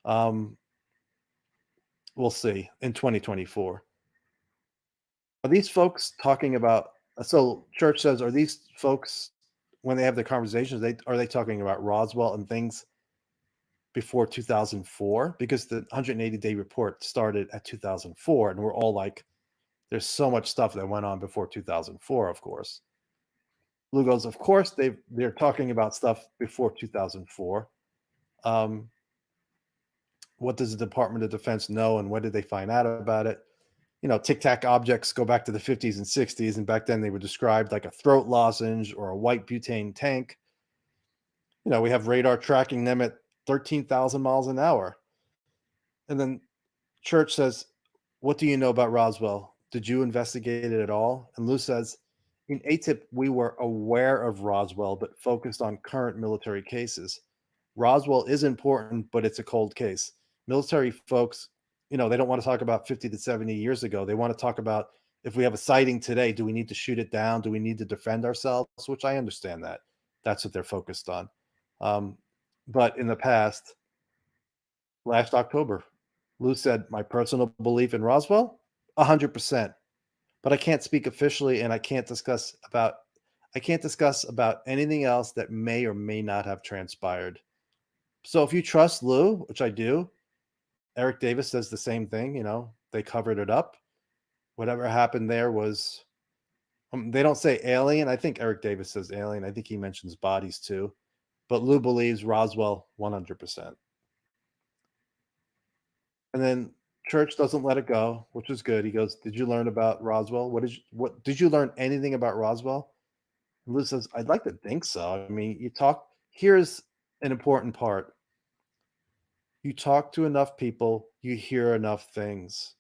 We'll see in 2024. Are these folks talking about? So Church says, are these folks, when they have their conversations, are they talking about Roswell and things before 2004? Because the 180-day report started at 2004, and we're all like, there's so much stuff that went on before 2004. Of course, Lou goes, of course they're talking about stuff before 2004. What does the Department of Defense know, and when did they find out about it? Tic Tac objects go back to the 50s and 60s, and back then they were described like a throat lozenge or a white butane tank. We have radar tracking them at 13,000 miles an hour. And then Church says, what do you know about Roswell? Did you investigate it at all? And Lou says, in ATIP, we were aware of Roswell, but focused on current military cases. Roswell is important, but it's a cold case. Military folks, they don't want to talk about 50 to 70 years ago. They want to talk about, if we have a sighting today, do we need to shoot it down? Do we need to defend ourselves? Which I understand that. That's what they're focused on. But in the past, last October, Lou said, my personal belief in Roswell, 100%. But I can't speak officially, and I can't discuss about anything else that may or may not have transpired. So if you trust Lou, which I do, Eric Davis says the same thing. They covered it up. Whatever happened there was, they don't say alien. I think Eric Davis says alien. I think he mentions bodies too. But Lou believes Roswell 100%. And then Church doesn't let it go, which is good. He goes, did you learn about Roswell? What did you learn anything about Roswell? And Lou says, I'd like to think so. I mean, here's an important part. You talk to enough people, you hear enough things.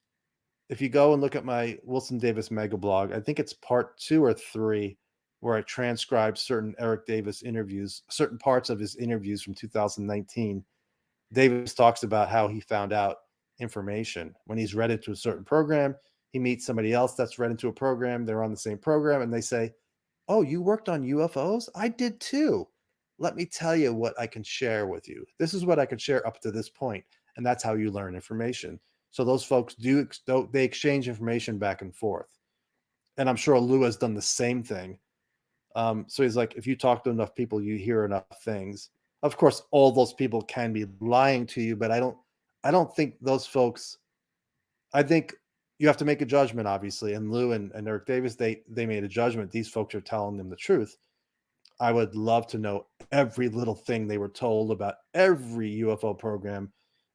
If you go and look at my Wilson Davis mega blog, I think it's part 2 or 3, where I transcribe certain Eric Davis interviews, certain parts of his interviews from 2019. Davis talks about how he found out information. When he's read into a certain program, he meets somebody else that's read into a program. They're on the same program, and they say, oh, you worked on UFOs? I did too. Let me tell you what I can share with you. This is what I could share up to this point. And that's how you learn information. So those folks they exchange information back and forth. And I'm sure Lou has done the same thing. So he's like, if you talk to enough people, you hear enough things. Of course, all those people can be lying to you, but I don't think those folks, I think you have to make a judgment, obviously. And Lou and Eric Davis, they made a judgment. These folks are telling them the truth. I would love to know every little thing they were told about every UFO program,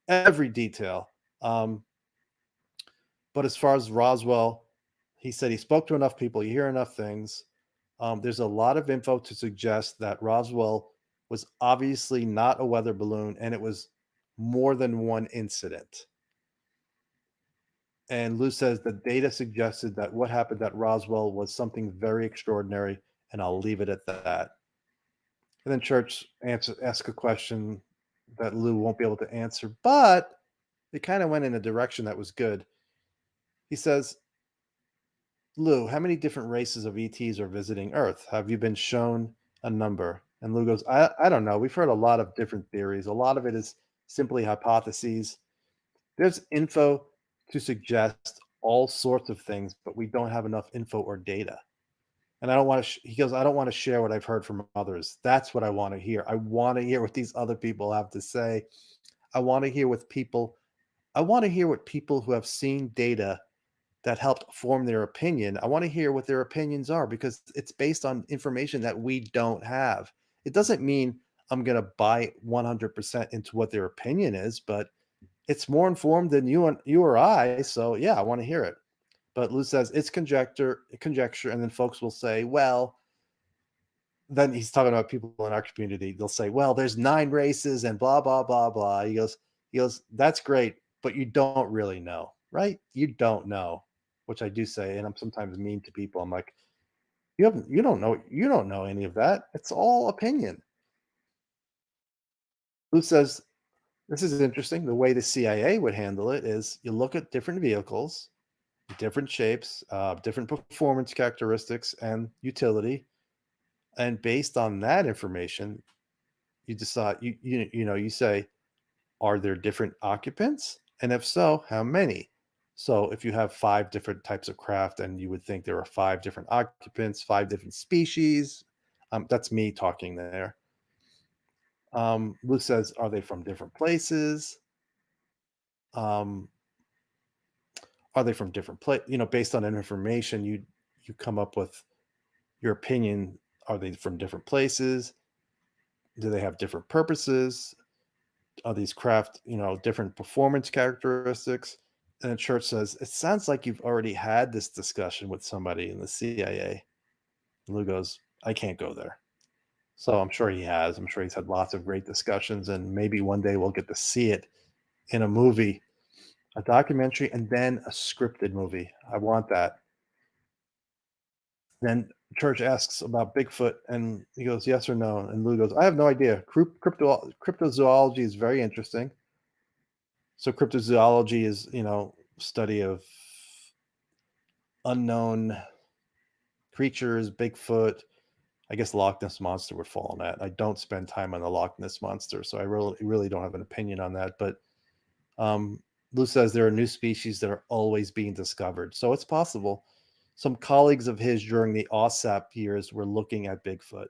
every detail. But as far as Roswell, he said he spoke to enough people, you hear enough things. There's a lot of info to suggest that Roswell was obviously not a weather balloon, and it was more than one incident. And Lou says the data suggested that what happened at Roswell was something very extraordinary, and I'll leave it at that. And then Church asked a question that Lou won't be able to answer, but it kind of went in a direction that was good. He says, Lou, how many different races of ETs are visiting Earth? Have you been shown a number? And Lou goes, I don't know. We've heard a lot of different theories. A lot of it is simply hypotheses. There's info to suggest all sorts of things, but we don't have enough info or data. And I don't want to, he goes, I don't want to share what I've heard from others. That's what I want to hear. I want to hear what these other people have to say. I want to hear what people who have seen data that helped form their opinion. I want to hear what their opinions are, because it's based on information that we don't have. It doesn't mean I'm going to buy 100% into what their opinion is, but it's more informed than you or I. So yeah, I want to hear it. But Lou says it's conjecture, and then folks will say, well, then he's talking about people in our community. They'll say, well, there's 9 races and blah, blah, blah, blah. He goes, that's great, but you don't really know, right? You don't know, which I do say. And I'm sometimes mean to people. I'm like, you don't know any of that. It's all opinion. Lou says, this is interesting. The way the CIA would handle it is you look at different vehicles, different shapes, different performance characteristics and utility. And based on that information, you decide, you say, are there different occupants? And if so, how many? So if you have 5 different types of craft and you would think there are 5 different occupants, 5 different species, that's me talking there. Luke says, are they from different places? Um, are they from different place? Based on that information, you come up with your opinion. Are they from different places? Do they have different purposes? Are these craft, different performance characteristics? And the church says, it sounds like you've already had this discussion with somebody in the CIA. And Lou goes, I can't go there. So I'm sure he has. I'm sure he's had lots of great discussions, and maybe one day we'll get to see it in a movie, a documentary, and then a scripted movie. I want that. Then Church asks about Bigfoot, and he goes, yes or no? And Lou goes, I have no idea. Cryptozoology is very interesting. So cryptozoology is, study of unknown creatures, Bigfoot. I guess Loch Ness Monster would fall on that. I don't spend time on the Loch Ness Monster, so I really don't have an opinion on that. But Lou says there are new species that are always being discovered. So it's possible. Some colleagues of his during the OSAP years were looking at Bigfoot.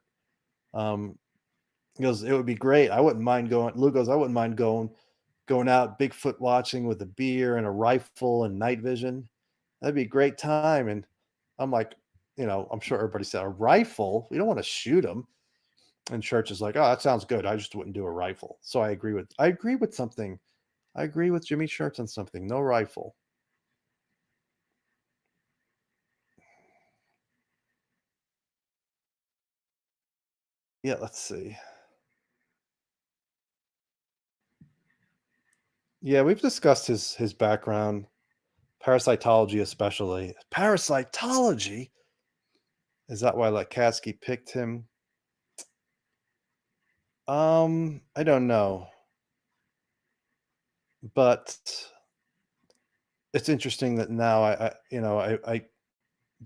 He goes, it would be great. I wouldn't mind going. Lou goes, I wouldn't mind going out Bigfoot watching with a beer and a rifle and night vision. That'd be a great time. And I'm like, I'm sure everybody said, a rifle? We don't want to shoot them. And Church is like, oh, that sounds good. I just wouldn't do a rifle. So I agree with something. I agree with Jimmy Church on something. No rifle. Yeah, let's see. Yeah, we've discussed his background, parasitology especially. Parasitology? Is that why Lasky picked him? I don't know. But it's interesting that now I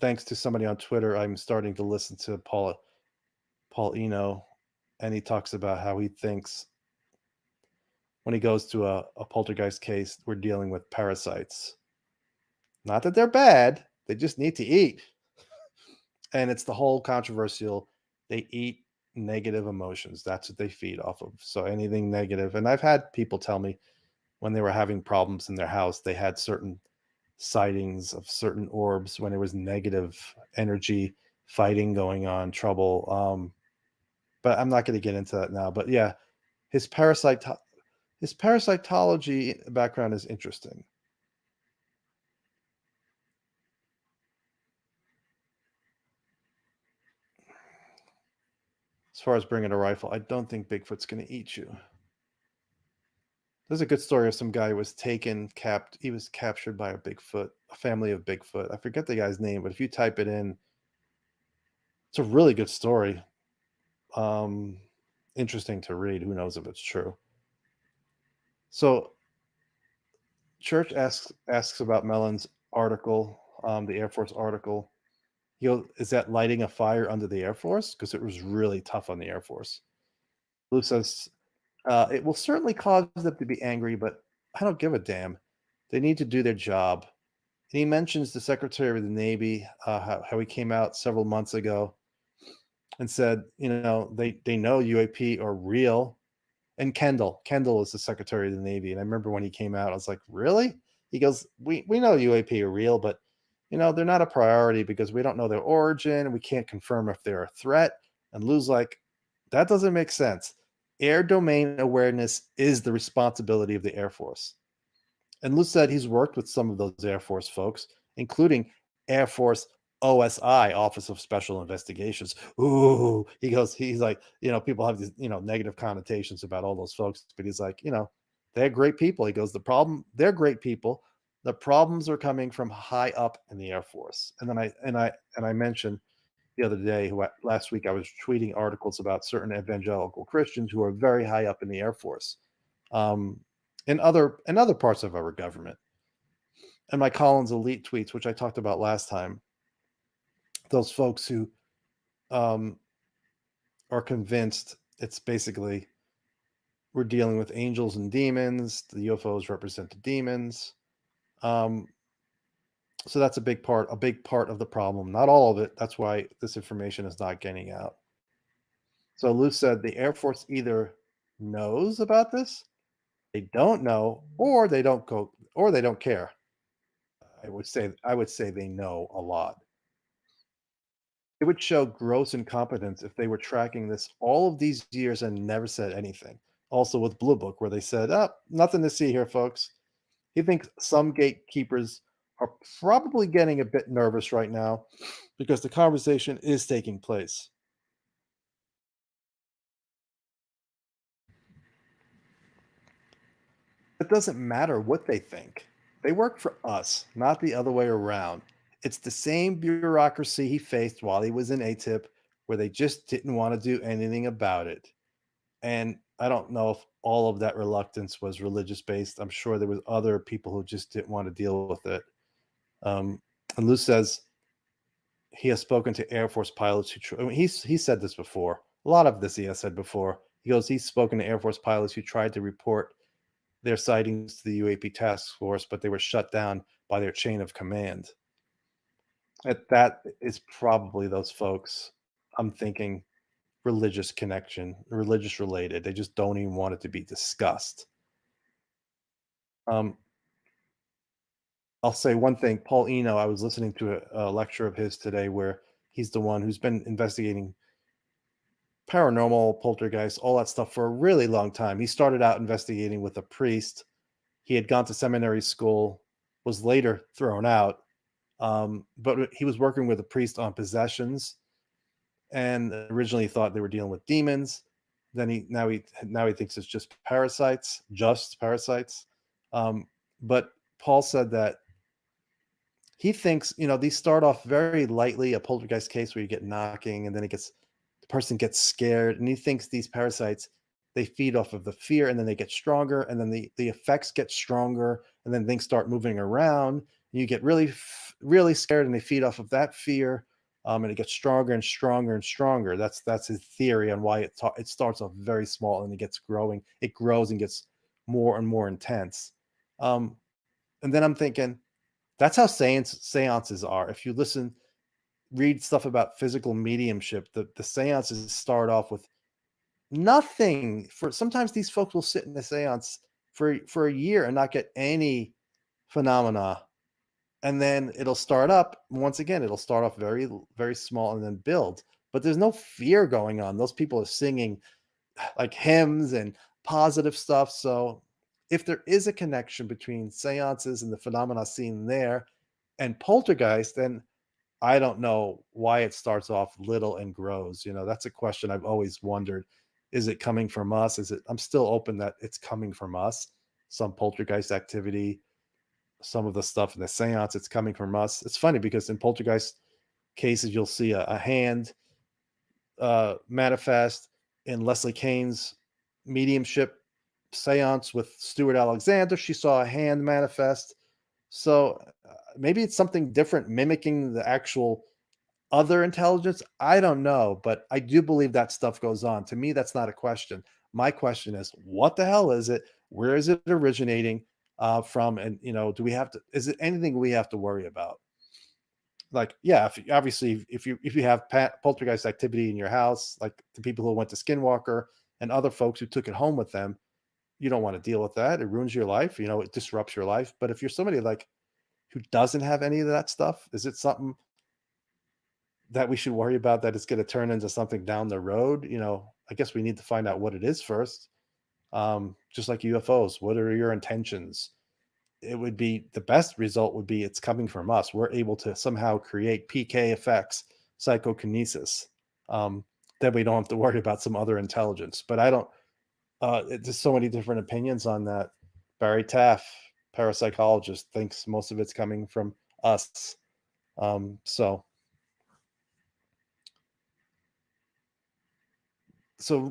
thanks to somebody on Twitter, I'm starting to listen to Paul Eno, and he talks about how he thinks when he goes to a poltergeist case, we're dealing with parasites. Not that they're bad, they just need to eat. And it's the whole controversial, they eat negative emotions. That's what they feed off of. So anything negative. And I've had people tell me when they were having problems in their house, they had certain sightings of certain orbs when there was negative energy, fighting going on, trouble. But I'm not going to get into that now. But yeah, his parasitology background is interesting. As far as bringing a rifle, I don't think Bigfoot's going to eat you. There's a good story of some guy who was he was captured by a family of Bigfoot. I forget the guy's name, but if you type it in, it's a really good story. Interesting to read. Who knows if it's true? So Church asks about Mellon's article, the Air Force article. He goes, is that lighting a fire under the Air Force? Because it was really tough on the Air Force. Lou says, it will certainly cause them to be angry, but I don't give a damn. They need to do their job. And he mentions the Secretary of the Navy, how he came out several months ago and said, they know UAP are real. And Kendall is the Secretary of the Navy. And I remember when he came out, I was like, really? He goes, we know UAP are real, but they're not a priority because we don't know their origin. We can't confirm if they're a threat. And Lou's like, that doesn't make sense. Air domain awareness is the responsibility of the Air Force. And Lou said he's worked with some of those Air Force folks, including Air Force OSI, Office of Special Investigations. Ooh, he's like, people have these, negative connotations about all those folks, but he's like, they're great people. He goes, they're great people. The problems are coming from high up in the Air Force. And then I mentioned the other day, last week I was tweeting articles about certain evangelical Christians who are very high up in the Air Force, in other parts of our government. And my Collins Elite tweets, which I talked about last time, those folks who are convinced it's basically we're dealing with angels and demons. The UFOs represent the demons. So that's a big part of the problem. Not all of it. That's why this information is not getting out. So Lou said the Air Force either knows about this, they don't know, or they don't care. I would say they know a lot. It would show gross incompetence if they were tracking this all of these years and never said anything. Also with Blue Book, where they said, nothing to see here, folks. He thinks some gatekeepers are probably getting a bit nervous right now because the conversation is taking place. It doesn't matter what they think. They work for us, not the other way around. It's the same bureaucracy he faced while he was in ATIP, where they just didn't want to do anything about it. And I don't know if all of that reluctance was religious based. I'm sure there was other people who just didn't want to deal with it. And Lou says he has spoken to Air Force pilots who he said this before. A lot of this he has said before. He goes, he's spoken to Air Force pilots who tried to report their sightings to the UAP task force, but they were shut down by their chain of command. That is probably those folks. I'm thinking religious connection, religious related. They just don't even want it to be discussed. I'll say one thing. Paul Eno, I was listening to a lecture of his today where he's the one who's been investigating paranormal, poltergeist, all that stuff for a really long time. He started out investigating with a priest. He had gone to seminary school, was later thrown out, but he was working with a priest on possessions, and originally thought they were dealing with demons. Then now he thinks it's just parasites. But Paul said that he thinks, these start off very lightly, a poltergeist case where you get knocking, and then the person gets scared, and he thinks these parasites, they feed off of the fear, and then they get stronger, and then the effects get stronger, and then things start moving around, and you get really, really scared, and they feed off of that fear, and it gets stronger and stronger and stronger. That's his theory on why it starts off very small and it gets growing. It grows and gets more and more intense. And then I'm thinking, that's how seances are. If you read stuff about physical mediumship, the seances start off with nothing. Sometimes these folks will sit in a seance for a year and not get any phenomena, and then it'll start up once again. It'll start off very, very small and then build, but there's no fear going on. Those people are singing like hymns and positive stuff. So if there is a connection between seances and the phenomena seen there and poltergeist, then I don't know why it starts off little and grows. That's a question I've always wondered. Is it coming from us? I'm still open that it's coming from us. Some poltergeist activity, some of the stuff in the seance, it's coming from us. It's funny because in poltergeist cases, you'll see a hand manifest. In Leslie Kane's mediumship seance with Stuart Alexander, she saw a hand manifest. So maybe it's something different, mimicking the actual other intelligence. I don't know, but I do believe that stuff goes on. To me, that's not a question. My question is, what the hell is it? Where is it originating from? And is it anything we have to worry about? Like, yeah, if you have poltergeist activity in your house, like the people who went to Skinwalker and other folks who took it home with them, you don't want to deal with that. It ruins your life. It disrupts your life. But if you're somebody like who doesn't have any of that stuff, is it something that we should worry about, that it's going to turn into something down the road? I guess we need to find out what it is first. Just like UFOs, what are your intentions? It would be, the best result would be it's coming from us. We're able to somehow create PK effects, psychokinesis. Then we don't have to worry about some other intelligence. But I don't, there's so many different opinions on that. Barry Taff, parapsychologist, thinks most of it's coming from us. So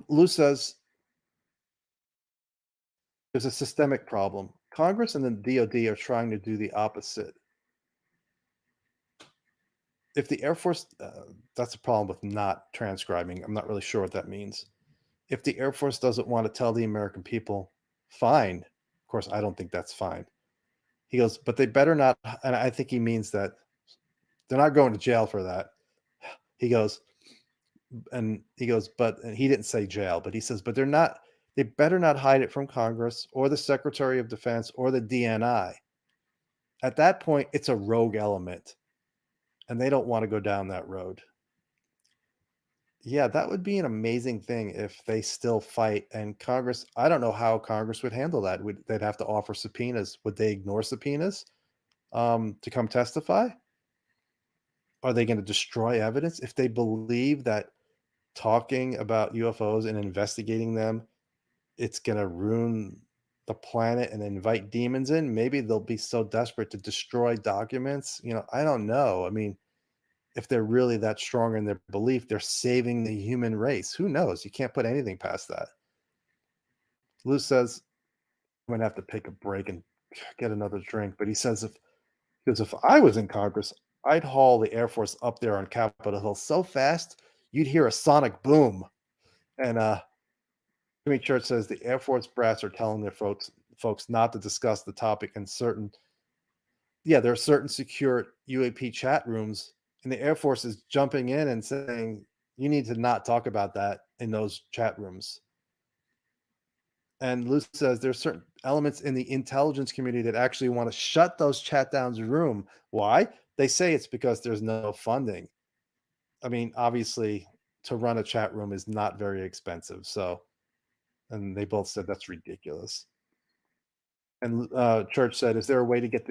Lou says there's a systemic problem. Congress and the DoD are trying to do the opposite. If the Air Force, that's a problem with not transcribing. I'm not really sure what that means. If the Air Force doesn't want to tell the American people, fine. Of course, I don't think that's fine. He goes, but they better not. And I think he means that they're not going to jail for that. He goes, but and he didn't say jail, but he says, but they better not hide it from Congress or the Secretary of Defense or the DNI. At that point, it's a rogue element, and they don't want to go down that road. Yeah, that would be an amazing thing if they still fight and Congress. I don't know how Congress would handle that. They'd have to offer subpoenas? Would they ignore subpoenas to come testify? Are they going to destroy evidence if they believe that talking about UFOs and investigating them, it's going to ruin the planet and invite demons in? Maybe they'll be so desperate to destroy documents. I don't know. I mean, if they're really that strong in their belief, they're saving the human race. Who knows? You can't put anything past that. Lou says, I'm going to have to take a break and get another drink. But he says, if I was in Congress, I'd haul the Air Force up there on Capitol Hill so fast, you'd hear a sonic boom. And Jimmy Church says the Air Force brass are telling their folks not to discuss the topic in there are certain secure UAP chat rooms, and the Air Force is jumping in and saying, you need to not talk about that in those chat rooms. And Lou says there's certain elements in the intelligence community that actually want to shut those chat downs room. Why? They say it's because there's no funding. I mean, obviously, to run a chat room is not very expensive. And they both said that's ridiculous. And Church said, is there a way to get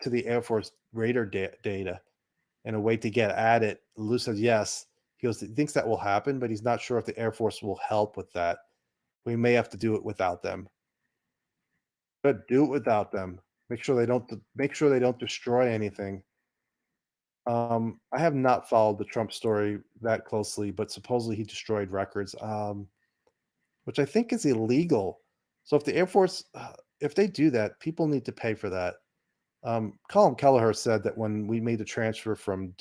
to the Air Force radar data and a way to get at it? Lou says yes. He thinks that will happen, but he's not sure if the Air Force will help with that. We may have to do it without them. But do it without them. Make sure they don't destroy anything. I have not followed the Trump story that closely, but supposedly he destroyed records, which I think is illegal. So if the Air Force, if they do that, people need to pay for that. Colin Kelleher said that when we made the transfer from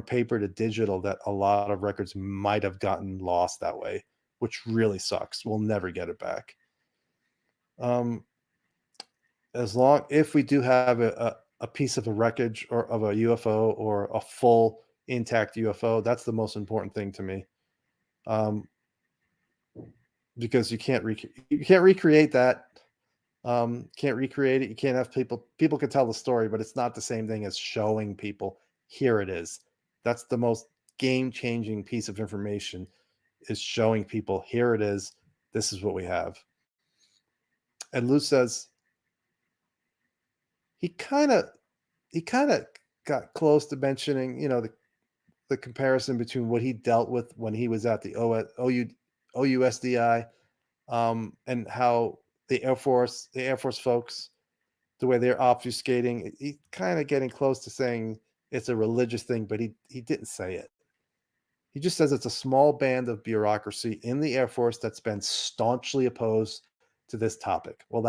paper to digital, that a lot of records might have gotten lost that way, which really sucks. We'll never get it back. If we do have a piece of a wreckage or of a UFO or a full intact UFO, that's the most important thing to me. Because you can't recreate that. Can't recreate it. You can't have people can tell the story, but it's not the same thing as showing people, here it is. That's the most game-changing piece of information, is showing people, here it is. This is what we have. And Lou says he kind of got close to mentioning, the comparison between what he dealt with when he was at the OUSDI, and how the Air Force folks, the way they're obfuscating. He kind of getting close to saying it's a religious thing, but he didn't say it. He just says it's a small band of bureaucracy in the Air Force that's been staunchly opposed to this topic. Well,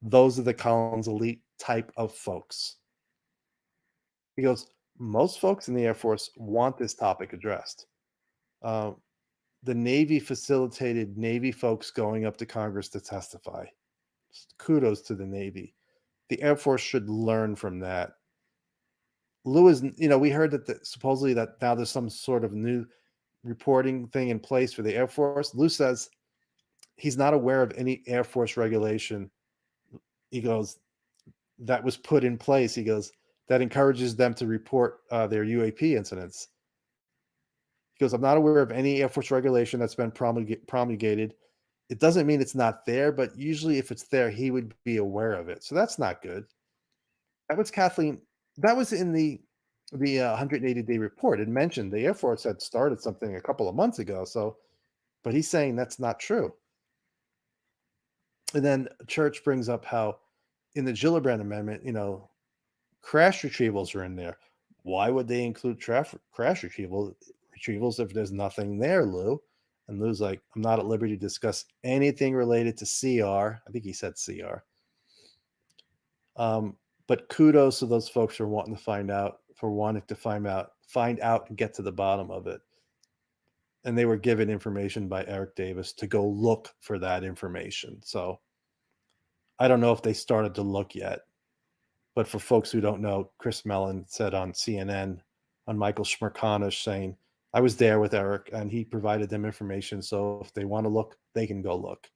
those are the Collins elite type of folks. He goes, most folks in the Air Force want this topic addressed. The Navy facilitated Navy folks going up to Congress to testify. Kudos to the Navy. The Air Force should learn from that. Lou is, we heard that supposedly that now there's some sort of new reporting thing in place for the Air Force. Lou says he's not aware of any Air Force regulation. He goes, that was put in place. He goes, that encourages them to report their UAP incidents. He goes, I'm not aware of any Air Force regulation that's been promulgated. It doesn't mean it's not there, but usually if it's there, he would be aware of it. So that's not good. That was Kathleen. That was in the 180-day report. It mentioned the Air Force had started something a couple of months ago. But he's saying that's not true. And then Church brings up how in the Gillibrand Amendment, crash retrievals are in there. Why would they include crash retrievals if there's nothing there, Lou? And Lou's like, I'm not at liberty to discuss anything related to CR. I think he said CR. But kudos to those folks for wanting to find out, find out and get to the bottom of it. And they were given information by Eric Davis to go look for that information. So I don't know if they started to look yet, but for folks who don't know, Chris Mellon said on CNN, on Michael Schmerkanish, saying, I was there with Eric and he provided them information. So if they want to look, they can go look.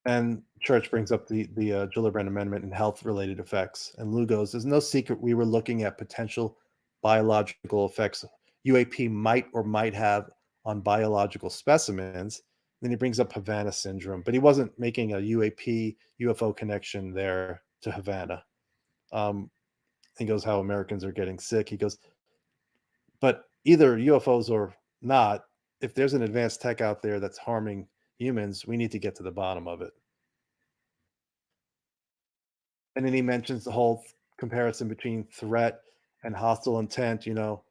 And Church brings up the Gillibrand Amendment and health-related effects. And Lou goes, there's no secret we were looking at potential biological effects UAP might or might have on biological specimens. Then he brings up Havana syndrome, but he wasn't making a UAP UFO connection there to Havana. He goes, how Americans are getting sick. He goes, but either UFOs or not, if there's an advanced tech out there that's harming humans, we need to get to the bottom of it. And then he mentions the whole comparison between threat and hostile intent. You know,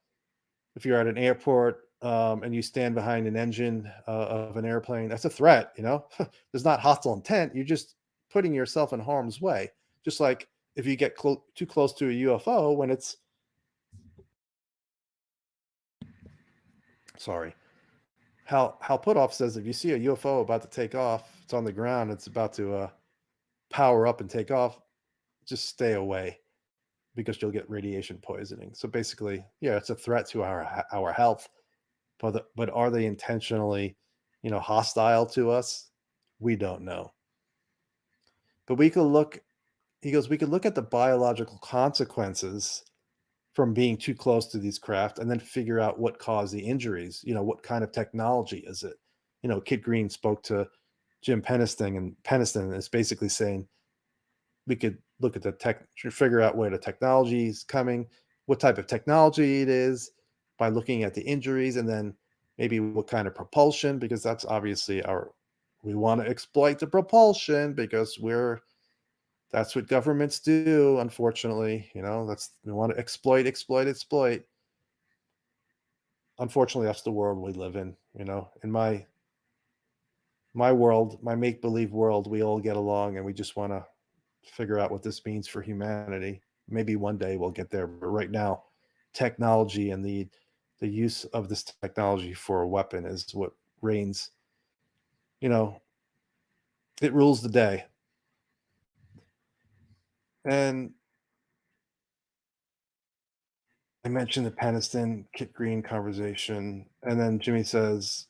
if you're at an airport and you stand behind an engine of an airplane, that's a threat. You know, there's not hostile intent. You're just putting yourself in harm's way. Just like if you get too close to a UFO when it's, sorry, Hal Puthoff says if you see a UFO about to take off, it's on the ground, it's about to power up and take off, just stay away because you'll get radiation poisoning. So basically, yeah, it's a threat to our health, but are they intentionally, you know, hostile to us? We don't know. But we could look, he goes, we could look at the biological consequences from being too close to these craft and then figure out what caused the injuries. You know, what kind of technology is it? You know, Kit Green spoke to Jim Peniston, and Peniston is basically saying we could look at the tech, figure out where the technology is coming, what type of technology it is by looking at the injuries, and then maybe what kind of propulsion, because that's obviously we want to exploit the propulsion because that's what governments do, unfortunately. You know, we want to exploit. Unfortunately, that's the world we live in. You know, in my world, my make-believe world, we all get along and we just want to figure out what this means for humanity. Maybe one day we'll get there, but right now, technology and the use of this technology for a weapon is what reigns. You know, it rules the day. And I mentioned the Peniston Kit Green conversation, and then Jimmy says,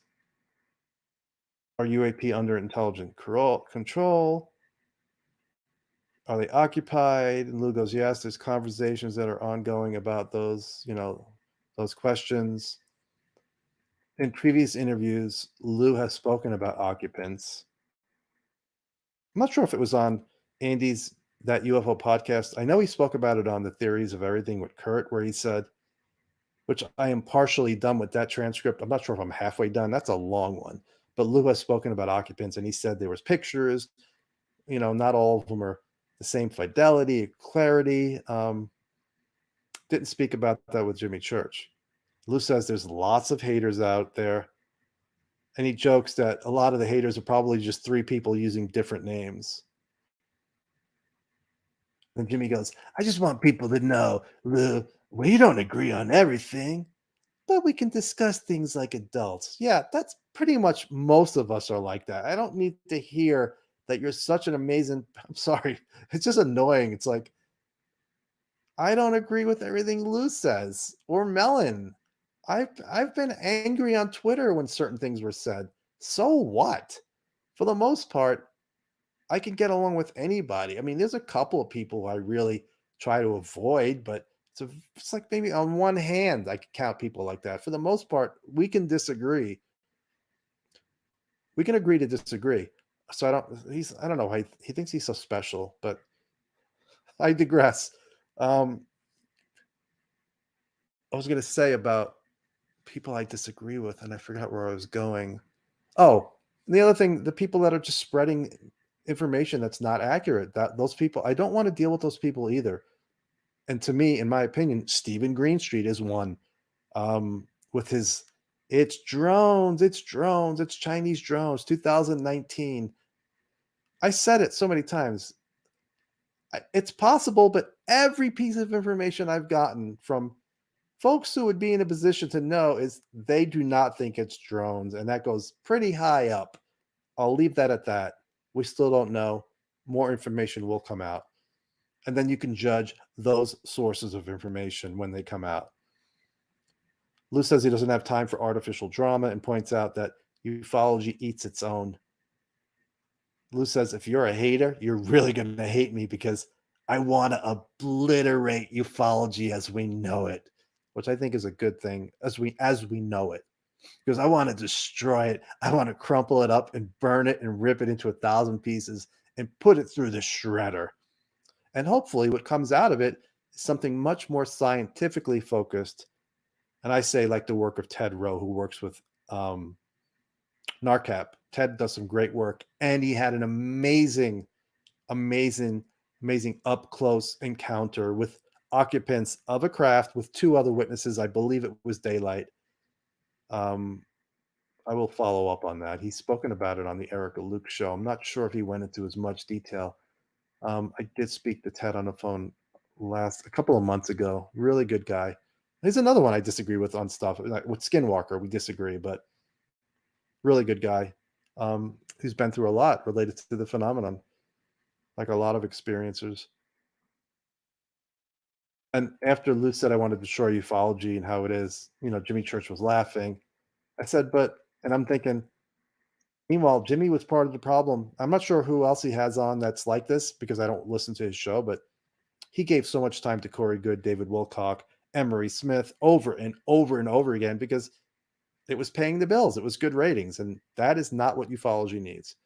"Are UAP under intelligent control? Are they occupied?" And Lou goes, "Yes, there's conversations that are ongoing about those, you know, those questions." In previous interviews, Lou has spoken about occupants. I'm not sure if it was on Andy's That UFO podcast. I know he spoke about it on the Theories of Everything with Kurt, where he said, which I am partially done with that transcript. I'm not sure if I'm halfway done. That's a long one. But Lou has spoken about occupants, and he said there was pictures. You know, not all of them are the same fidelity, clarity. Didn't speak about that with Jimmy Church. Lou says there's lots of haters out there. And he jokes that a lot of the haters are probably just three people using different names. And Jimmy goes, I just want people to know, Lou, we don't agree on everything, but we can discuss things like adults. Yeah, that's pretty much most of us are like that. I don't need to hear that you're such an amazing, I'm sorry, it's just annoying. It's like, I don't agree with everything Lou says or Mellon. I've been angry on Twitter when certain things were said. So what? For the most part, I can get along with anybody. I mean, there's a couple of people I really try to avoid, but it's like maybe on one hand I can count people like that. For the most part, we can disagree. We can agree to disagree. So I don't know why he thinks he's so special, but I digress. I was going to say about people I disagree with, and I forgot where I was going. Oh, and the other thing, the people that are just spreading information that's not accurate, that those people, I don't want to deal with those people either. And to me, in my opinion, Stephen Greenstreet is one, with his, it's drones, it's Chinese drones, 2019. I said it so many times. It's possible, but every piece of information I've gotten from folks who would be in a position to know is they do not think it's drones, and that goes pretty high up. I'll leave that at that. We still don't know. More information will come out. And then you can judge those sources of information when they come out. Lou says he doesn't have time for artificial drama and points out that ufology eats its own. Lou says, if you're a hater, you're really going to hate me because I want to obliterate ufology as we know it, which I think is a good thing as we know it. Because I want to destroy it. I want to crumple it up and burn it and rip it into 1,000 pieces and put it through the shredder. And hopefully what comes out of it is something much more scientifically focused. And I say like the work of Ted Rowe, who works with NARCAP. Ted does some great work, and he had an amazing up close encounter with occupants of a craft with 2 other witnesses. I believe it was daylight. I will follow up on that. He's spoken about it on the Erica Luke show. I'm not sure if he went into as much detail. I did speak to Ted on the phone a couple of months ago. Really good guy. He's another one I disagree with on stuff. Like with Skinwalker, we disagree, but really good guy. Who's been through a lot related to the phenomenon, like a lot of experiencers. And after Lou said I wanted to show ufology and how it is, Jimmy Church was laughing. I said, and I'm thinking, meanwhile, Jimmy was part of the problem. I'm not sure who else he has on that's like this because I don't listen to his show, but he gave so much time to Corey Good, David Wilcock, Emery Smith over and over and over again because it was paying the bills. It was good ratings, and that is not what ufology needs.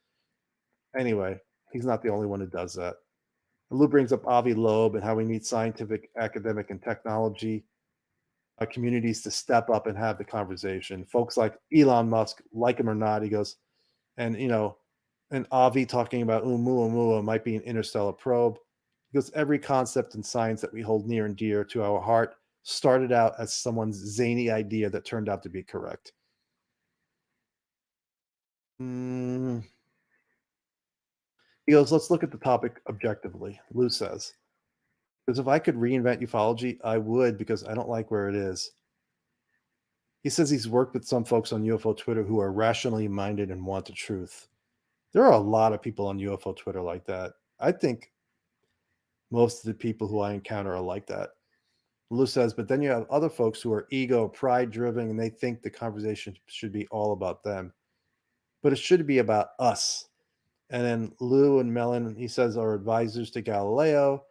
Anyway, he's not the only one who does that. Lou brings up Avi Loeb and how we need scientific, academic, and technology communities to step up and have the conversation. Folks like Elon Musk, like him or not, he goes, and and Avi talking about Oumuamua might be an interstellar probe. He goes, every concept in science that we hold near and dear to our heart started out as someone's zany idea that turned out to be correct. He goes, let's look at the topic objectively, Lou says. Because if I could reinvent ufology, I would, because I don't like where it is. He says he's worked with some folks on UFO Twitter who are rationally minded and want the truth. There are a lot of people on UFO Twitter like that. I think most of the people who I encounter are like that. Lou says, but then you have other folks who are ego, pride driven, and they think the conversation should be all about them. But it should be about us. And then Lou and Mellon, he says, are advisors to Galileo,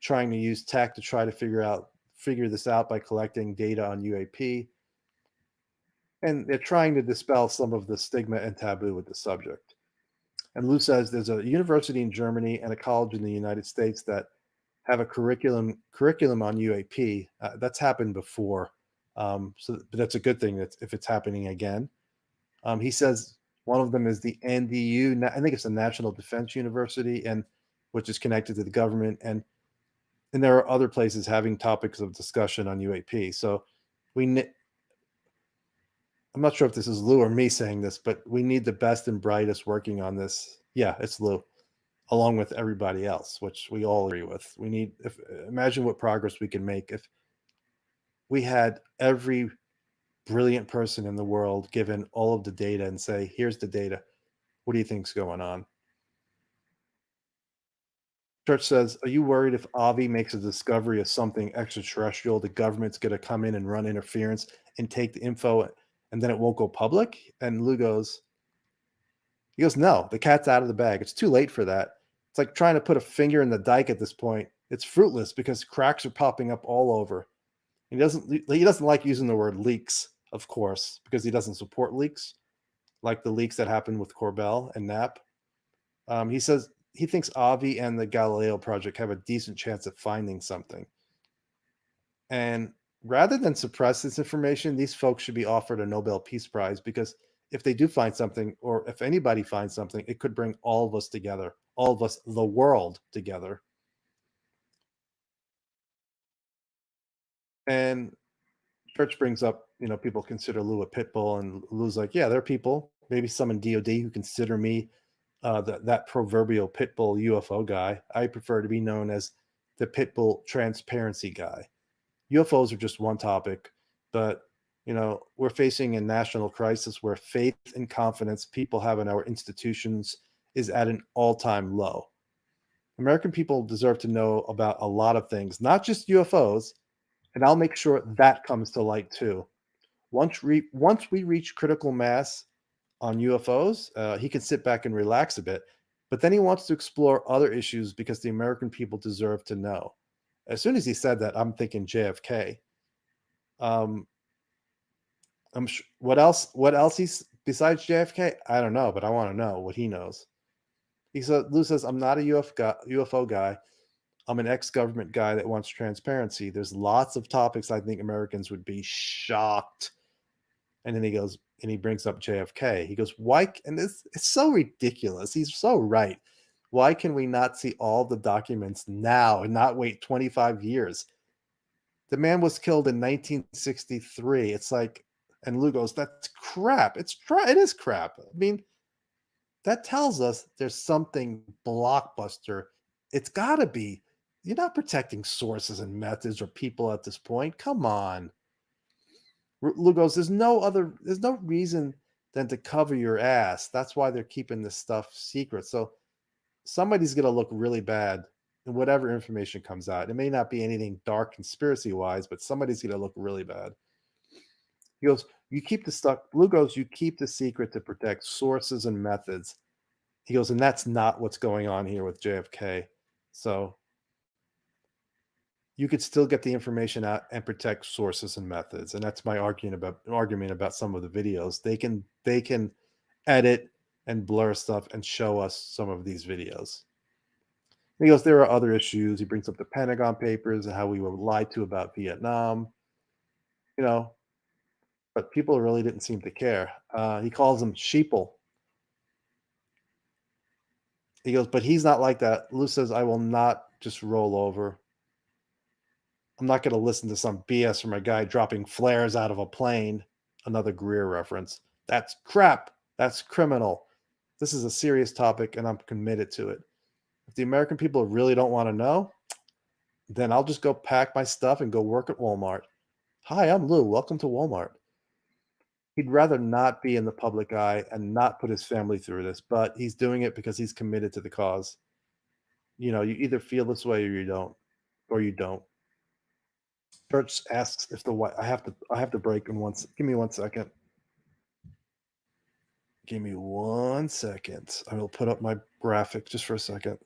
trying to use tech to try to figure this out by collecting data on UAP. And they're trying to dispel some of the stigma and taboo with the subject. And Lou says there's a university in Germany and a college in the United States that have a curriculum on UAP. That's happened before. But that's a good thing if it's happening again. He says one of them is the NDU. I think it's the National Defense University, and which is connected to the government. And there are other places having topics of discussion on UAP. So I'm not sure if this is Lou or me saying this, but we need the best and brightest working on this. Yeah, it's Lou, along with everybody else, which we all agree with. Imagine what progress we can make if we had every brilliant person in the world given all of the data and say, here's the data. What do you think's going on? Church says, are you worried if Avi makes a discovery of something extraterrestrial, the government's going to come in and run interference and take the info and then it won't go public? And Lou goes, no, the cat's out of the bag. It's too late for that. It's like trying to put a finger in the dike at this point. It's fruitless because cracks are popping up all over. He doesn't like using the word leaks, of course, because he doesn't support leaks, like the leaks that happened with Corbell and Knapp. He says he thinks Avi and the Galileo project have a decent chance of finding something. And rather than suppress this information, these folks should be offered a Nobel Peace Prize, because if they do find something, or if anybody finds something, it could bring all of us together, all of us, the world together. And Church brings up, people consider Lou a pit bull, and Lou's like, yeah, there are people, maybe some in DOD who consider me that proverbial pit bull UFO guy. I prefer to be known as the pit bull transparency guy. UFOs are just one topic, but we're facing a national crisis where faith and confidence people have in our institutions is at an all-time low. American people deserve to know about a lot of things, not just UFOs, and I'll make sure that comes to light too. Once we reach critical mass on UFOs, he can sit back and relax a bit. But then he wants to explore other issues because the American people deserve to know. As soon as he said that, I'm thinking JFK. I'm sure, what else? What else he's besides JFK? I don't know, but I want to know what he knows. Lou says, "I'm not a UFO guy. I'm an ex-government guy that wants transparency. There's lots of topics I think Americans would be shocked." And then he brings up JFK. He goes, "Why?" And it's so ridiculous. He's so right. Why can we not see all the documents now and not wait 25 years? The man was killed in 1963. It's like, and Lou goes, "That's crap. It is crap." I mean, that tells us there's something blockbuster. It's got to be. You're not protecting sources and methods or people at this point. Come on. Lou goes, there's no reason than to cover your ass. That's why they're keeping this stuff secret. So somebody's going to look really bad in whatever information comes out. It may not be anything dark conspiracy wise, but somebody's going to look really bad. He goes, Lou goes, you keep the secret to protect sources and methods. He goes, and that's not what's going on here with JFK. So you could still get the information out and protect sources and methods. And that's my argument about some of the videos. They can edit and blur stuff and show us some of these videos. He goes, there are other issues. He brings up the Pentagon Papers and how we were lied to about Vietnam, but people really didn't seem to care. He calls them sheeple. He goes, but he's not like that. Lou says, I will not just roll over. I'm not going to listen to some BS from a guy dropping flares out of a plane. Another Greer reference. That's crap. That's criminal. This is a serious topic, and I'm committed to it. If the American people really don't want to know, then I'll just go pack my stuff and go work at Walmart. Hi, I'm Lou. Welcome to Walmart. He'd rather not be in the public eye and not put his family through this, but he's doing it because he's committed to the cause. You either feel this way or you don't. Church asks if I have to break in once. Give me 1 second. Give me 1 second. I will put up my graphic just for a second.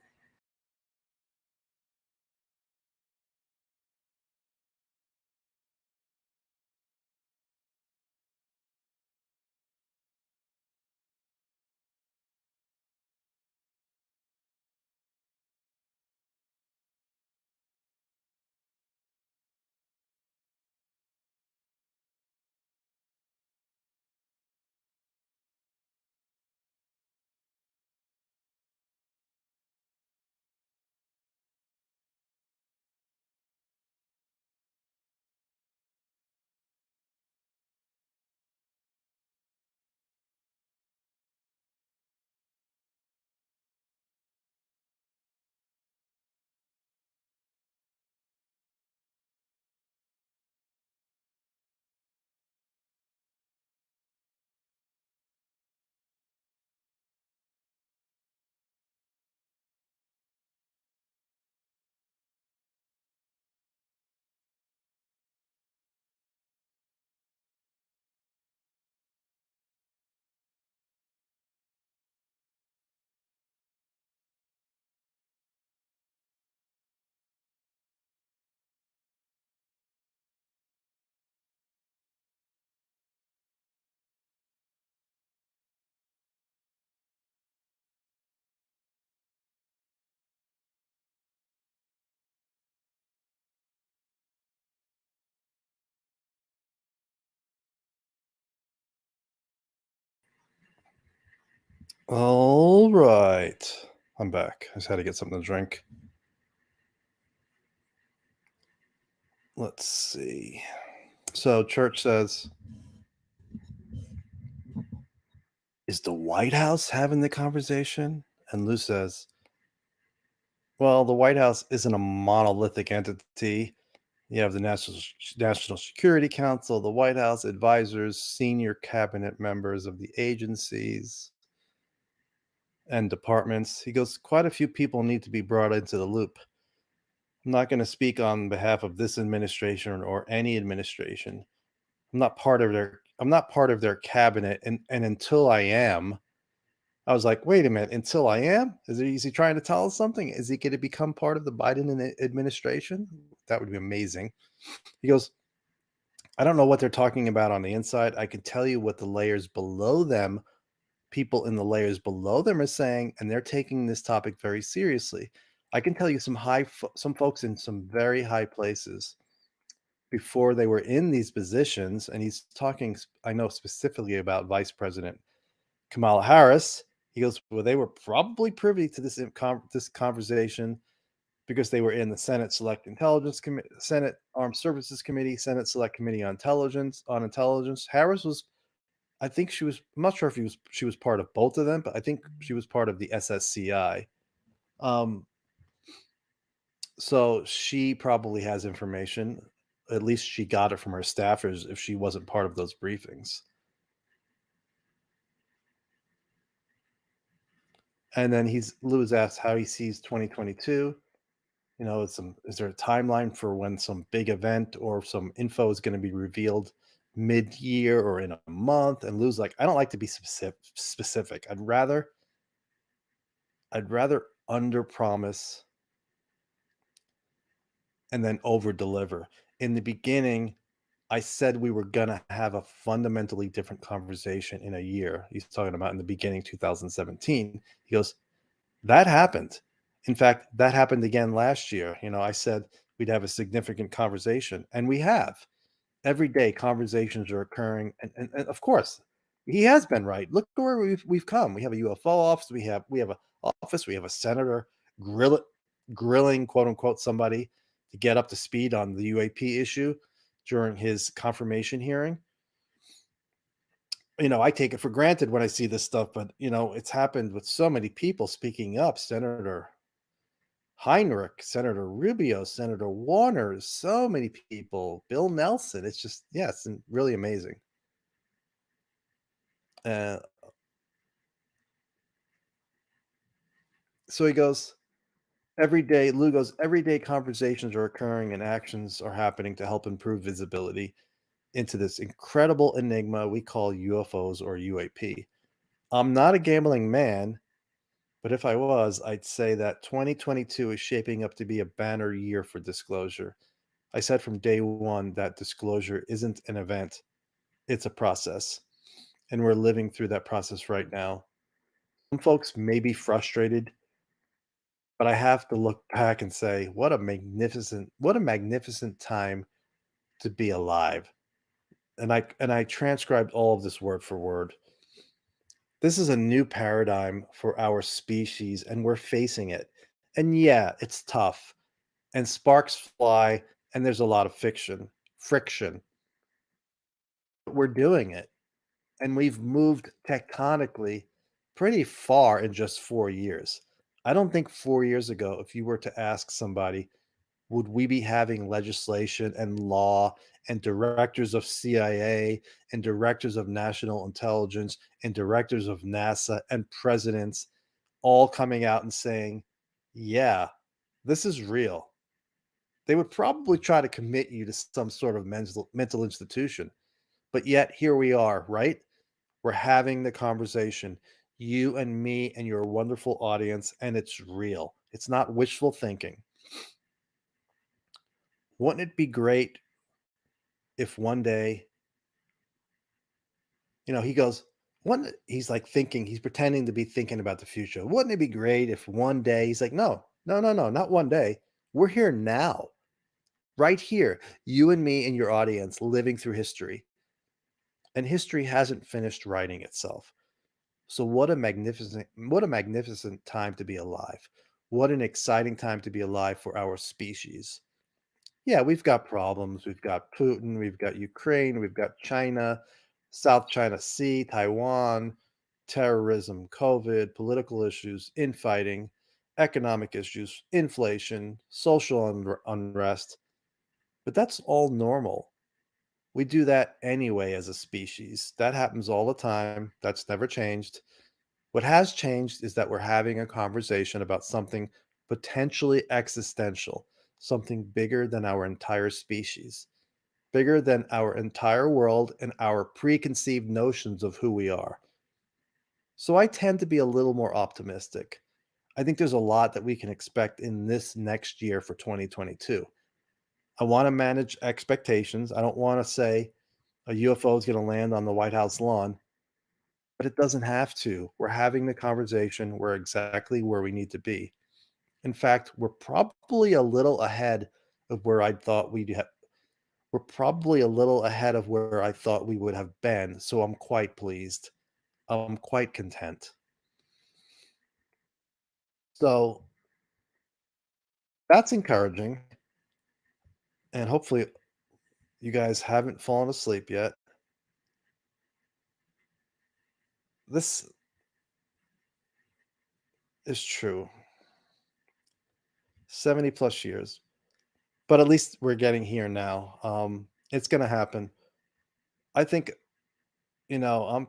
All right. I'm back. I just had to get something to drink. Let's see. So Church says, is the White House having the conversation? And Lou says, well, the White House isn't a monolithic entity. You have the National Security Council, the White House advisors, senior cabinet members of the agencies and departments. He goes, quite a few people need to be brought into the loop. I'm not going to speak on behalf of this administration or any administration. I'm not part of their cabinet, and until I am, I was like, wait a minute, until I am? Is he trying to tell us something? Is he going to become part of the Biden administration? That would be amazing. He goes, I don't know what they're talking about on the inside. I can tell you what the layers below them, people in the layers below them are saying, and they're taking this topic very seriously. I can tell you some folks in some very high places before they were in these positions, and he's talking, I know specifically about Vice President Kamala Harris. He goes, well, they were probably privy to this conversation because they were in the Senate Select Intelligence Committee, Senate Armed Services Committee, Senate Select Committee on Intelligence. Harris was, I think she was, I'm not sure if she was part of both of them, but I think she was part of the SSCI. So she probably has information. At least she got it from her staffers if she wasn't part of those briefings. And then Lewis asked how he sees 2022. You know, is there a timeline for when some big event or some info is going to be revealed mid-year or in a month? And Lou's like, I don't like to be specific. I'd rather under promise and then over deliver. In the beginning, I said we were going to have a fundamentally different conversation in a year. He's talking about in the beginning 2017. He goes, that happened. In fact, that happened again last year. You know, I said we'd have a significant conversation, and we have. Every day conversations are occurring, and of course, he has been right. Look where we've come. We have a UFO office, we have an office, we have a senator grilling, quote unquote, somebody to get up to speed on the UAP issue during his confirmation hearing. You know, I take it for granted when I see this stuff, but you know, it's happened with so many people speaking up. Senator Heinrich, Senator Rubio, Senator Warner, so many people, Bill Nelson. It's just, yeah, it's really amazing. Uh, so he goes, Lou goes, every day conversations are occurring and actions are happening to help improve visibility into this incredible enigma we call UFOs or UAP. I'm not a gambling man, but if I was, I'd say that 2022 is shaping up to be a banner year for disclosure. I said from day one that disclosure isn't an event, it's a process. And we're living through that process right now. Some folks may be frustrated, but I have to look back and say, what a magnificent time to be alive. And I transcribed all of this word for word. This is a new paradigm for our species, and we're facing it. And yeah, it's tough. And sparks fly, and there's a lot of friction. But we're doing it. And we've moved tectonically pretty far in just 4 years. I don't think 4 years ago, if you were to ask somebody, would we be having legislation and law and directors of CIA and directors of national intelligence and directors of NASA and presidents all coming out and saying, yeah, this is real. They would probably try to commit you to some sort of mental institution. But yet here we are, right? We're having the conversation, you and me and your wonderful audience, and it's real. It's not wishful thinking. Wouldn't it be great if one day, you know, he goes, he's like thinking, he's pretending to be thinking about the future. Wouldn't it be great if one day he's like, no, not one day. We're here now, right here, you and me and your audience living through history. And history hasn't finished writing itself. So what a magnificent time to be alive. What an exciting time to be alive for our species. Yeah, we've got problems. We've got Putin, we've got Ukraine, we've got China, South China Sea, Taiwan, terrorism, COVID, political issues, infighting, economic issues, inflation, social unrest. But that's all normal. We do that anyway as a species. That happens all the time. That's never changed. What has changed is that we're having a conversation about something potentially existential, something bigger than our entire species, bigger than our entire world and our preconceived notions of who we are. So I tend to be a little more optimistic. I think there's a lot that we can expect in this next year for 2022. I want to manage expectations. I don't want to say a UFO is going to land on the White House lawn, but it doesn't have to. We're having the conversation. We're exactly where we need to be. In fact, we're probably a little ahead of where I thought we're probably a little ahead of where I thought we would have been. So I'm quite pleased. I'm quite content. So that's encouraging. And hopefully you guys haven't fallen asleep yet. This is true. 70 plus years. But at least we're getting here now. It's gonna happen. I think, I'm gonna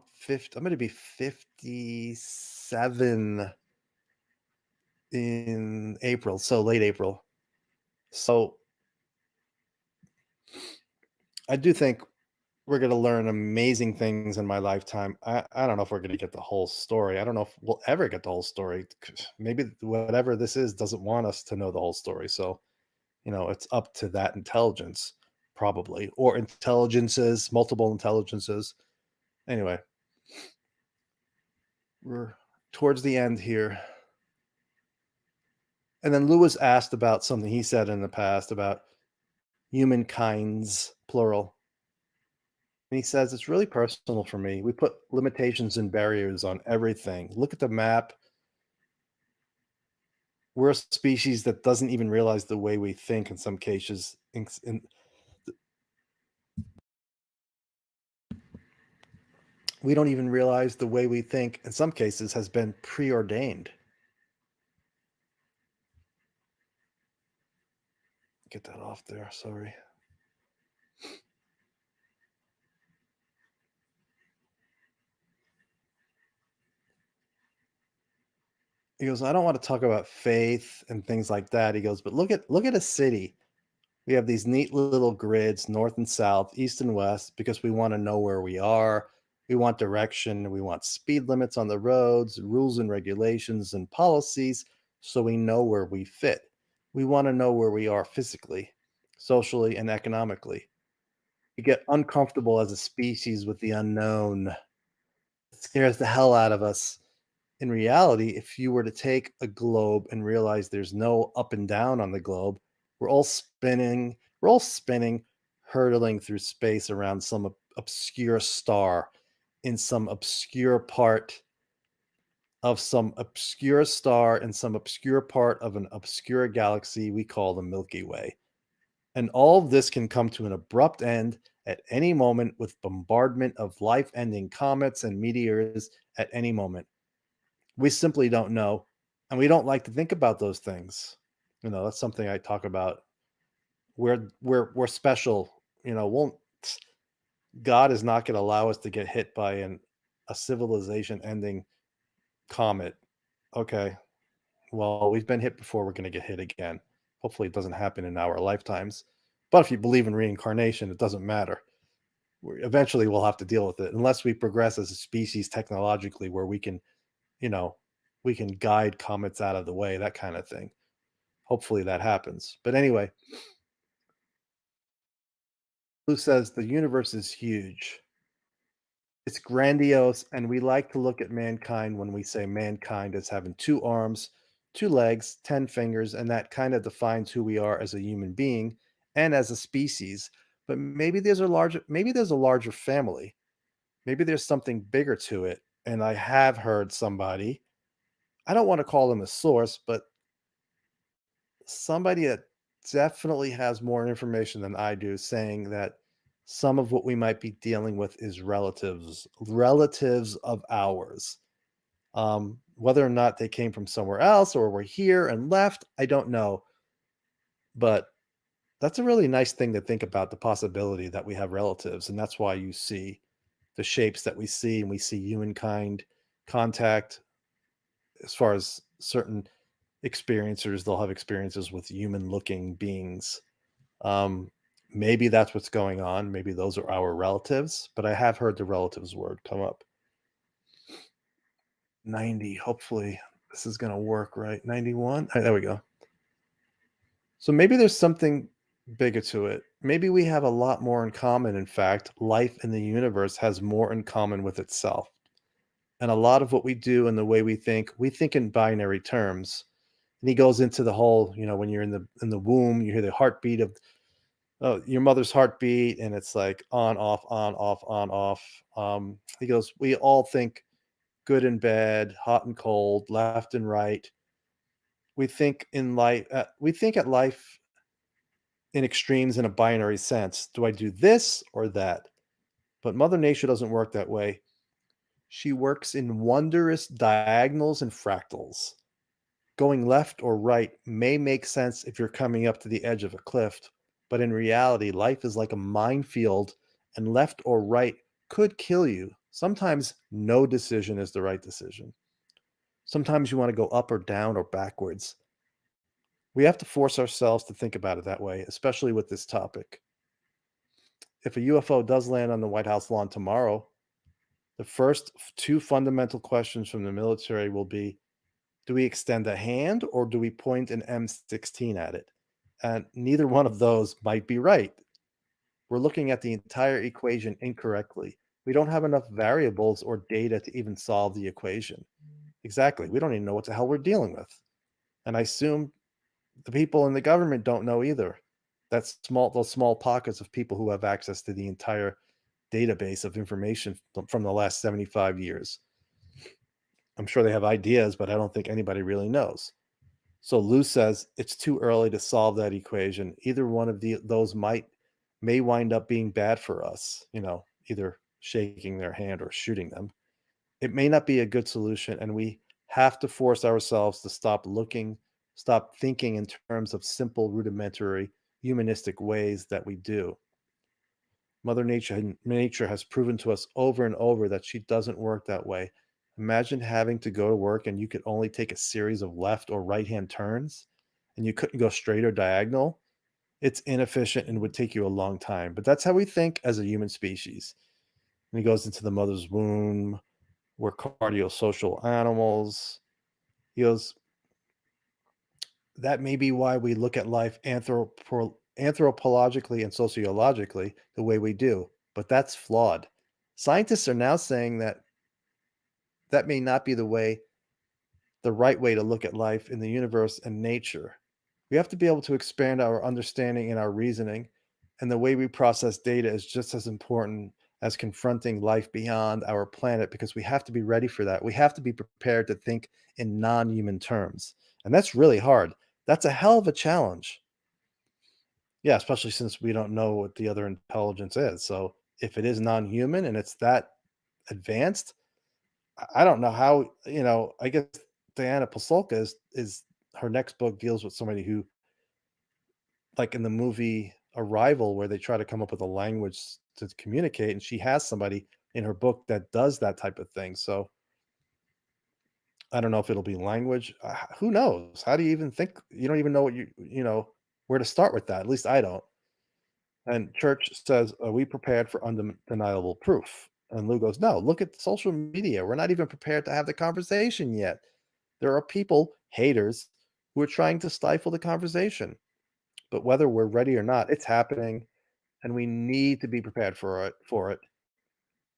be 57 in April, so late April. So I do think we're gonna learn amazing things in my lifetime. I don't know if we're gonna get the whole story. I don't know if we'll ever get the whole story. Maybe whatever this is doesn't want us to know the whole story. So, it's up to that intelligence, probably, or intelligences, multiple intelligences. Anyway, we're towards the end here. And then Lewis asked about something he said in the past about humankind's plural. And he says, it's really personal for me. We put limitations and barriers on everything. Look at the map. We're a species that doesn't even realize the way we think in some cases. We don't even realize the way we think in some cases has been preordained. Get that off there. Sorry. He goes, I don't want to talk about faith and things like that. He goes, but look at a city. We have these neat little grids, north and south, east and west, because we want to know where we are. We want direction. We want speed limits on the roads, rules and regulations and policies, so we know where we fit. We want to know where we are physically, socially, and economically. We get uncomfortable as a species with the unknown. It scares the hell out of us. In reality, if you were to take a globe and realize there's no up and down on the globe, we're all spinning, hurtling through space around some obscure star in some obscure part of some obscure star in some obscure part of an obscure galaxy we call the Milky Way. And all of this can come to an abrupt end at any moment with bombardment of life-ending comets and meteors at any moment. We simply don't know, and we don't like to think about those things. That's something I talk about. We're special. Won't God is not going to allow us to get hit by a civilization-ending comet. Okay, well, we've been hit before. We're going to get hit again. Hopefully, it doesn't happen in our lifetimes. But if you believe in reincarnation, it doesn't matter. Eventually, we'll have to deal with it, unless we progress as a species technologically, where we can guide comets out of the way, that kind of thing. Hopefully that happens. But anyway, Lou says the universe is huge. It's grandiose, and we like to look at mankind when we say mankind as having 2 arms, 2 legs, 10 fingers, and that kind of defines who we are as a human being and as a species. But maybe there's a larger family. Maybe there's something bigger to it. And I have heard somebody, I don't want to call them a source, but somebody that definitely has more information than I do, saying that some of what we might be dealing with is relatives of ours. Whether or not they came from somewhere else or were here and left, I don't know. But that's a really nice thing to think about, the possibility that we have relatives. And that's why you see the shapes that we see, and we see humankind contact. As far as certain experiencers, they'll have experiences with human looking beings. Um, Maybe that's what's going on. Maybe those are our relatives, but I have heard the relatives word come up. 90. Hopefully this is going to work right. 91. There we go. So maybe there's something bigger to it. Maybe we have a lot more in common. In fact, life in the universe has more in common with itself. And a lot of what we do and the way we think in binary terms. And he goes into the whole, when you're in the womb, you hear the heartbeat of your mother's heartbeat, and it's like on, off, on, off, on, off. He goes, we all think good and bad, hot and cold, left and right. We think in life. We think at life in extremes in a binary sense. Do I do this or that? But Mother Nature doesn't work that way. She works in wondrous diagonals and fractals. Going left or right may make sense if you're coming up to the edge of a cliff, but in reality, life is like a minefield, and left or right could kill you. Sometimes no decision is the right decision. Sometimes you want to go up or down or backwards. We have to force ourselves to think about it that way, especially with this topic. If a UFO does land on the White House lawn tomorrow, the first two fundamental questions from the military will be, do we extend a hand or do we point an M16 at it? And neither one of those might be right. We're looking at the entire equation incorrectly. We don't have enough variables or data to even solve the equation. Exactly. We don't even know what the hell we're dealing with. And I assume the people in the government don't know either. Those small pockets of people who have access to the entire database of information from the last 75 years. I'm sure they have ideas, but I don't think anybody really knows. So Lue says it's too early to solve that equation. Either one of those may wind up being bad for us, either shaking their hand or shooting them. It may not be a good solution, and we have to force ourselves to stop thinking in terms of simple, rudimentary, humanistic ways that we do. Mother Nature has proven to us over and over that she doesn't work that way. Imagine having to go to work and you could only take a series of left or right hand turns, and you couldn't go straight or diagonal. It's inefficient and would take you a long time. But that's how we think as a human species. And he goes into the mother's womb. We're cardiosocial animals. He goes, that may be why we look at life anthropologically and sociologically the way we do, but that's flawed. Scientists are now saying that may not be the right way to look at life in the universe and nature. We have to be able to expand our understanding and our reasoning, and the way we process data is just as important as confronting life beyond our planet, because we have to be ready for that. We have to be prepared to think in non-human terms, and that's really hard. That's a hell of a challenge. Yeah, especially since we don't know what the other intelligence is. So if it is non-human and it's that advanced, I don't know how, I guess Diana Pasulka is her next book deals with somebody who, like in the movie Arrival, where they try to come up with a language to communicate, and she has somebody in her book that does that type of thing. So I don't know if it'll be language. Who knows? How do you even think? You don't even know where to start with that. At least I don't. And Church says, are we prepared for undeniable proof? And Lou goes, no, look at social media. We're not even prepared to have the conversation yet. There are people, haters, who are trying to stifle the conversation. But whether we're ready or not, it's happening, and we need to be prepared for it.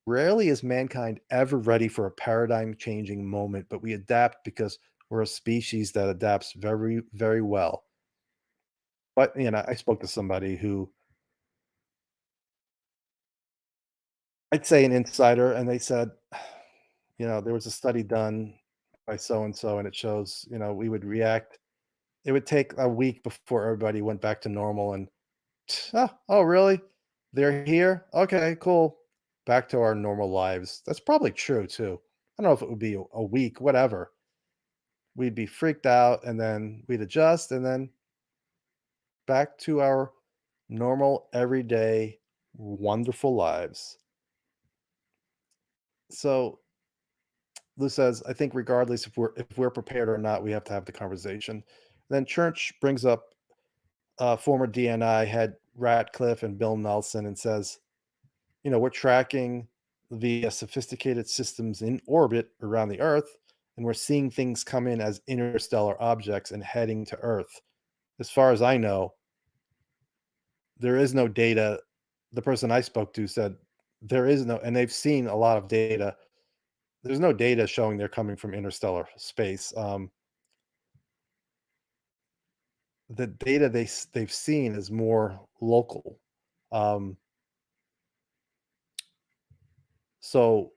Rarely is mankind ever ready for a paradigm-changing moment, but we adapt because we're a species that adapts very, very well. But, I spoke to somebody who, I'd say an insider, and they said, there was a study done by so and so, and it shows, we would react. It would take a week before everybody went back to normal, and oh, really? They're here? Okay, cool. Back to our normal lives. That's probably true too. I don't know if it would be a week, whatever. We'd be freaked out and then we'd adjust and then back to our normal, everyday, wonderful lives. So Lou says, I think regardless if we're prepared or not, we have to have the conversation. Then Church brings up former DNI head Ratcliffe and Bill Nelson and says, we're tracking via sophisticated systems in orbit around the Earth, and we're seeing things come in as interstellar objects and heading to Earth. As far as I know, there is no data. The person I spoke to said there is no, and they've seen a lot of data. There's no data showing they're coming from interstellar space. The data they've seen is more local. Um, so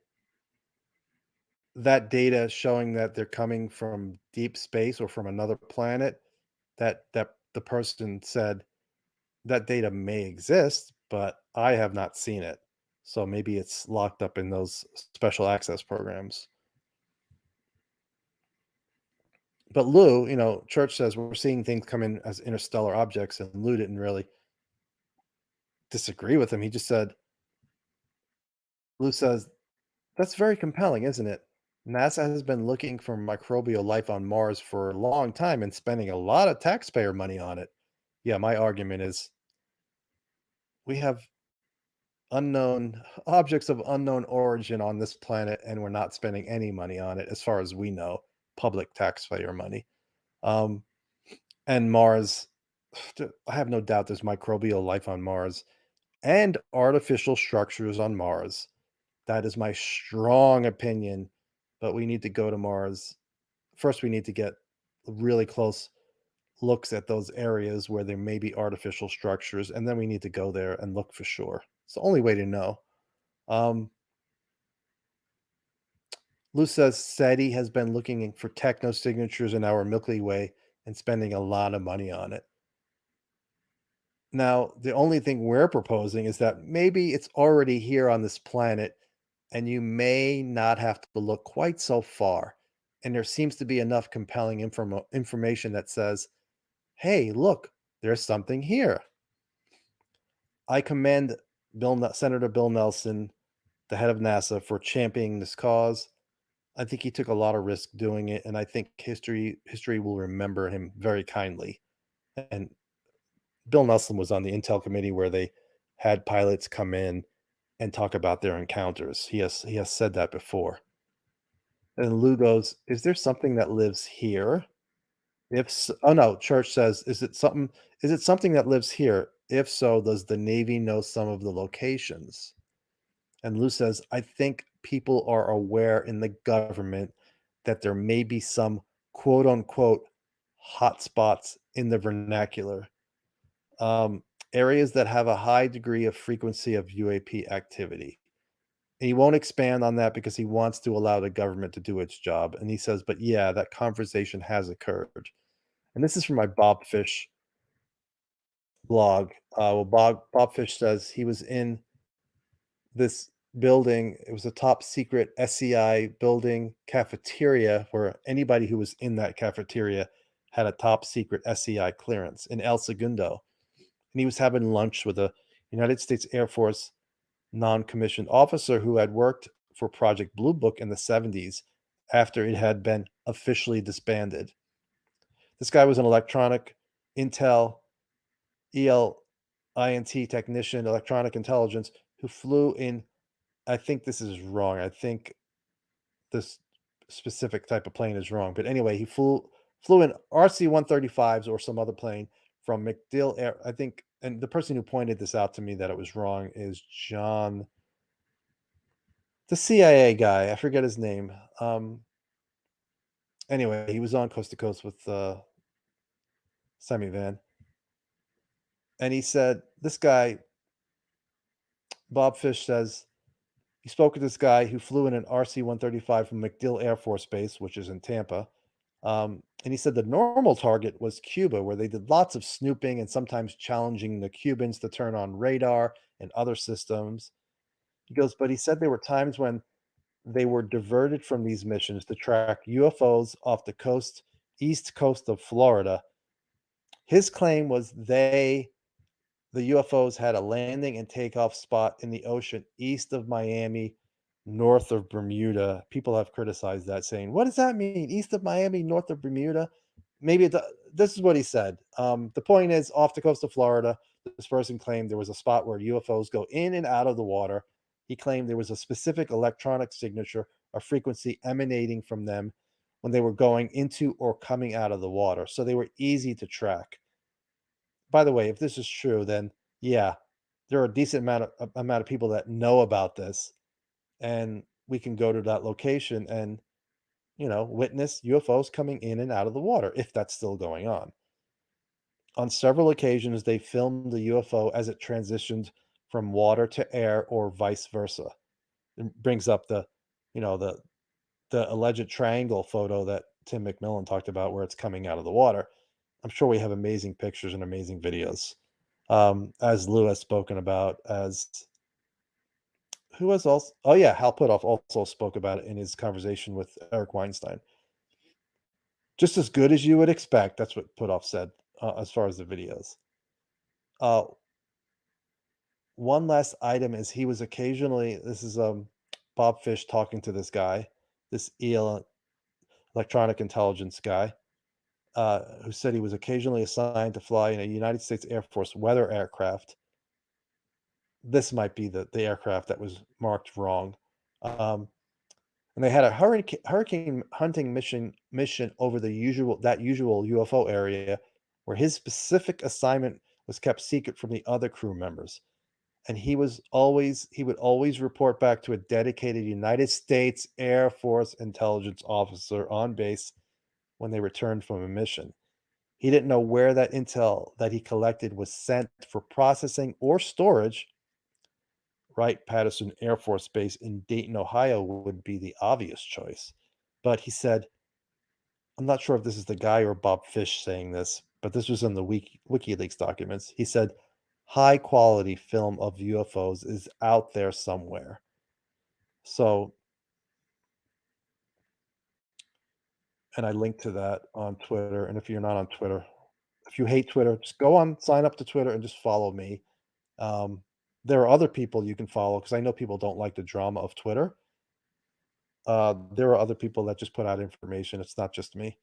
that data showing that they're coming from deep space or from another planet, that the person said that data may exist, but I have not seen it. So maybe it's locked up in those special access programs. But Lou, Church says we're seeing things come in as interstellar objects, and Lou didn't really disagree with him. He just said, Lou says, that's very compelling, isn't it? NASA has been looking for microbial life on Mars for a long time and spending a lot of taxpayer money on it. Yeah, my argument is we have unknown objects of unknown origin on this planet, and we're not spending any money on it, as far as we know, public taxpayer money. Um, and Mars, I have no doubt there's microbial life on Mars and artificial structures on Mars. That is my strong opinion. But we need to go to Mars. First, we need to get really close looks at those areas where there may be artificial structures, and then we need to go there and look for sure. It's the only way to know. Lou says SETI has been looking for techno signatures in our Milky Way and spending a lot of money on it. Now, the only thing we're proposing is that maybe it's already here on this planet and you may not have to look quite so far. And there seems to be enough compelling information that says, hey, look, there's something here. I commend Senator Bill Nelson, the head of NASA, for championing this cause. I think he took a lot of risk doing it, and I think history will remember him very kindly. And Bill Nelson was on the Intel committee where they had pilots come in and talk about their encounters. He has said that before. And Lou goes, "Is there something that lives here? Oh no, Church says, is it something that lives here? If so, does the Navy know some of the locations?" And Lou says, I think people are aware in the government that there may be some quote unquote hotspots in the vernacular, um, areas that have a high degree of frequency of UAP activity. And he won't expand on that because he wants to allow the government to do its job. And he says, but yeah, that conversation has occurred. And this is from my Bob Fish blog. Bob Fish says he was in this building. It was a top secret SCI building cafeteria where anybody who was in that cafeteria had a top secret SCI clearance in El Segundo. And he was having lunch with a United States Air Force non-commissioned officer who had worked for Project Blue Book in the 70s after it had been officially disbanded. This guy was an electronic intel ELINT technician, electronic intelligence, who flew in, I think this is wrong. I think this specific type of plane is wrong. But anyway, he flew in RC-135s or some other plane from MacDill Air, I think, and the person who pointed this out to me that it was wrong is John, the CIA guy. I forget his name. Anyway, he was on Coast to Coast with Sammy Van. And he said, this guy, Bob Fish says, he spoke with this guy who flew in an RC-135 from MacDill Air Force Base, which is in Tampa. And he said the normal target was Cuba, where they did lots of snooping and sometimes challenging the Cubans to turn on radar and other systems. He goes, but he said there were times when they were diverted from these missions to track UFOs off the east coast of Florida. His claim was the UFOs had a landing and takeoff spot in the ocean east of Miami, north of Bermuda. People have criticized that, saying, "What does that mean? East of Miami, north of Bermuda?" Maybe this is what he said. The point is, off the coast of Florida, this person claimed there was a spot where UFOs go in and out of the water. He claimed there was a specific electronic signature or frequency emanating from them when they were going into or coming out of the water, so they were easy to track. By the way, if this is true, then yeah, there are a decent amount of people that know about this, and we can go to that location and, witness UFOs coming in and out of the water if that's still going on. On several occasions, they filmed the UFO as it transitioned from water to air or vice versa. It brings up you know, the alleged triangle photo that Tim McMillan talked about where it's coming out of the water. I'm sure we have amazing pictures and amazing videos. As Lue has spoken about, as who was also, oh yeah, Hal Puthoff also spoke about it in his conversation with Eric Weinstein. Just as good as you would expect. That's what Puthoff said as far as the videos. One last item is he was occasionally, this is Bob Fish talking to this guy, this electronic intelligence guy, who said he was occasionally assigned to fly in a United States Air Force weather aircraft. This might be the aircraft that was marked wrong. And they had a hurricane hunting mission over the usual UFO area, where his specific assignment was kept secret from the other crew members. And he would always report back to a dedicated United States Air Force intelligence officer on base when they returned from a mission. He didn't know where that intel that he collected was sent for processing or storage. Wright-Patterson Air Force Base in Dayton, Ohio would be the obvious choice. But he said, I'm not sure if this is the guy or Bob Fish saying this, but this was in the WikiLeaks documents. He said, high quality film of UFOs is out there somewhere. So, and I linked to that on Twitter. And if you're not on Twitter, if you hate Twitter, just go on, sign up to Twitter and just follow me. There are other people you can follow because I know people don't like the drama of Twitter. There are other people that just put out information. It's not just me.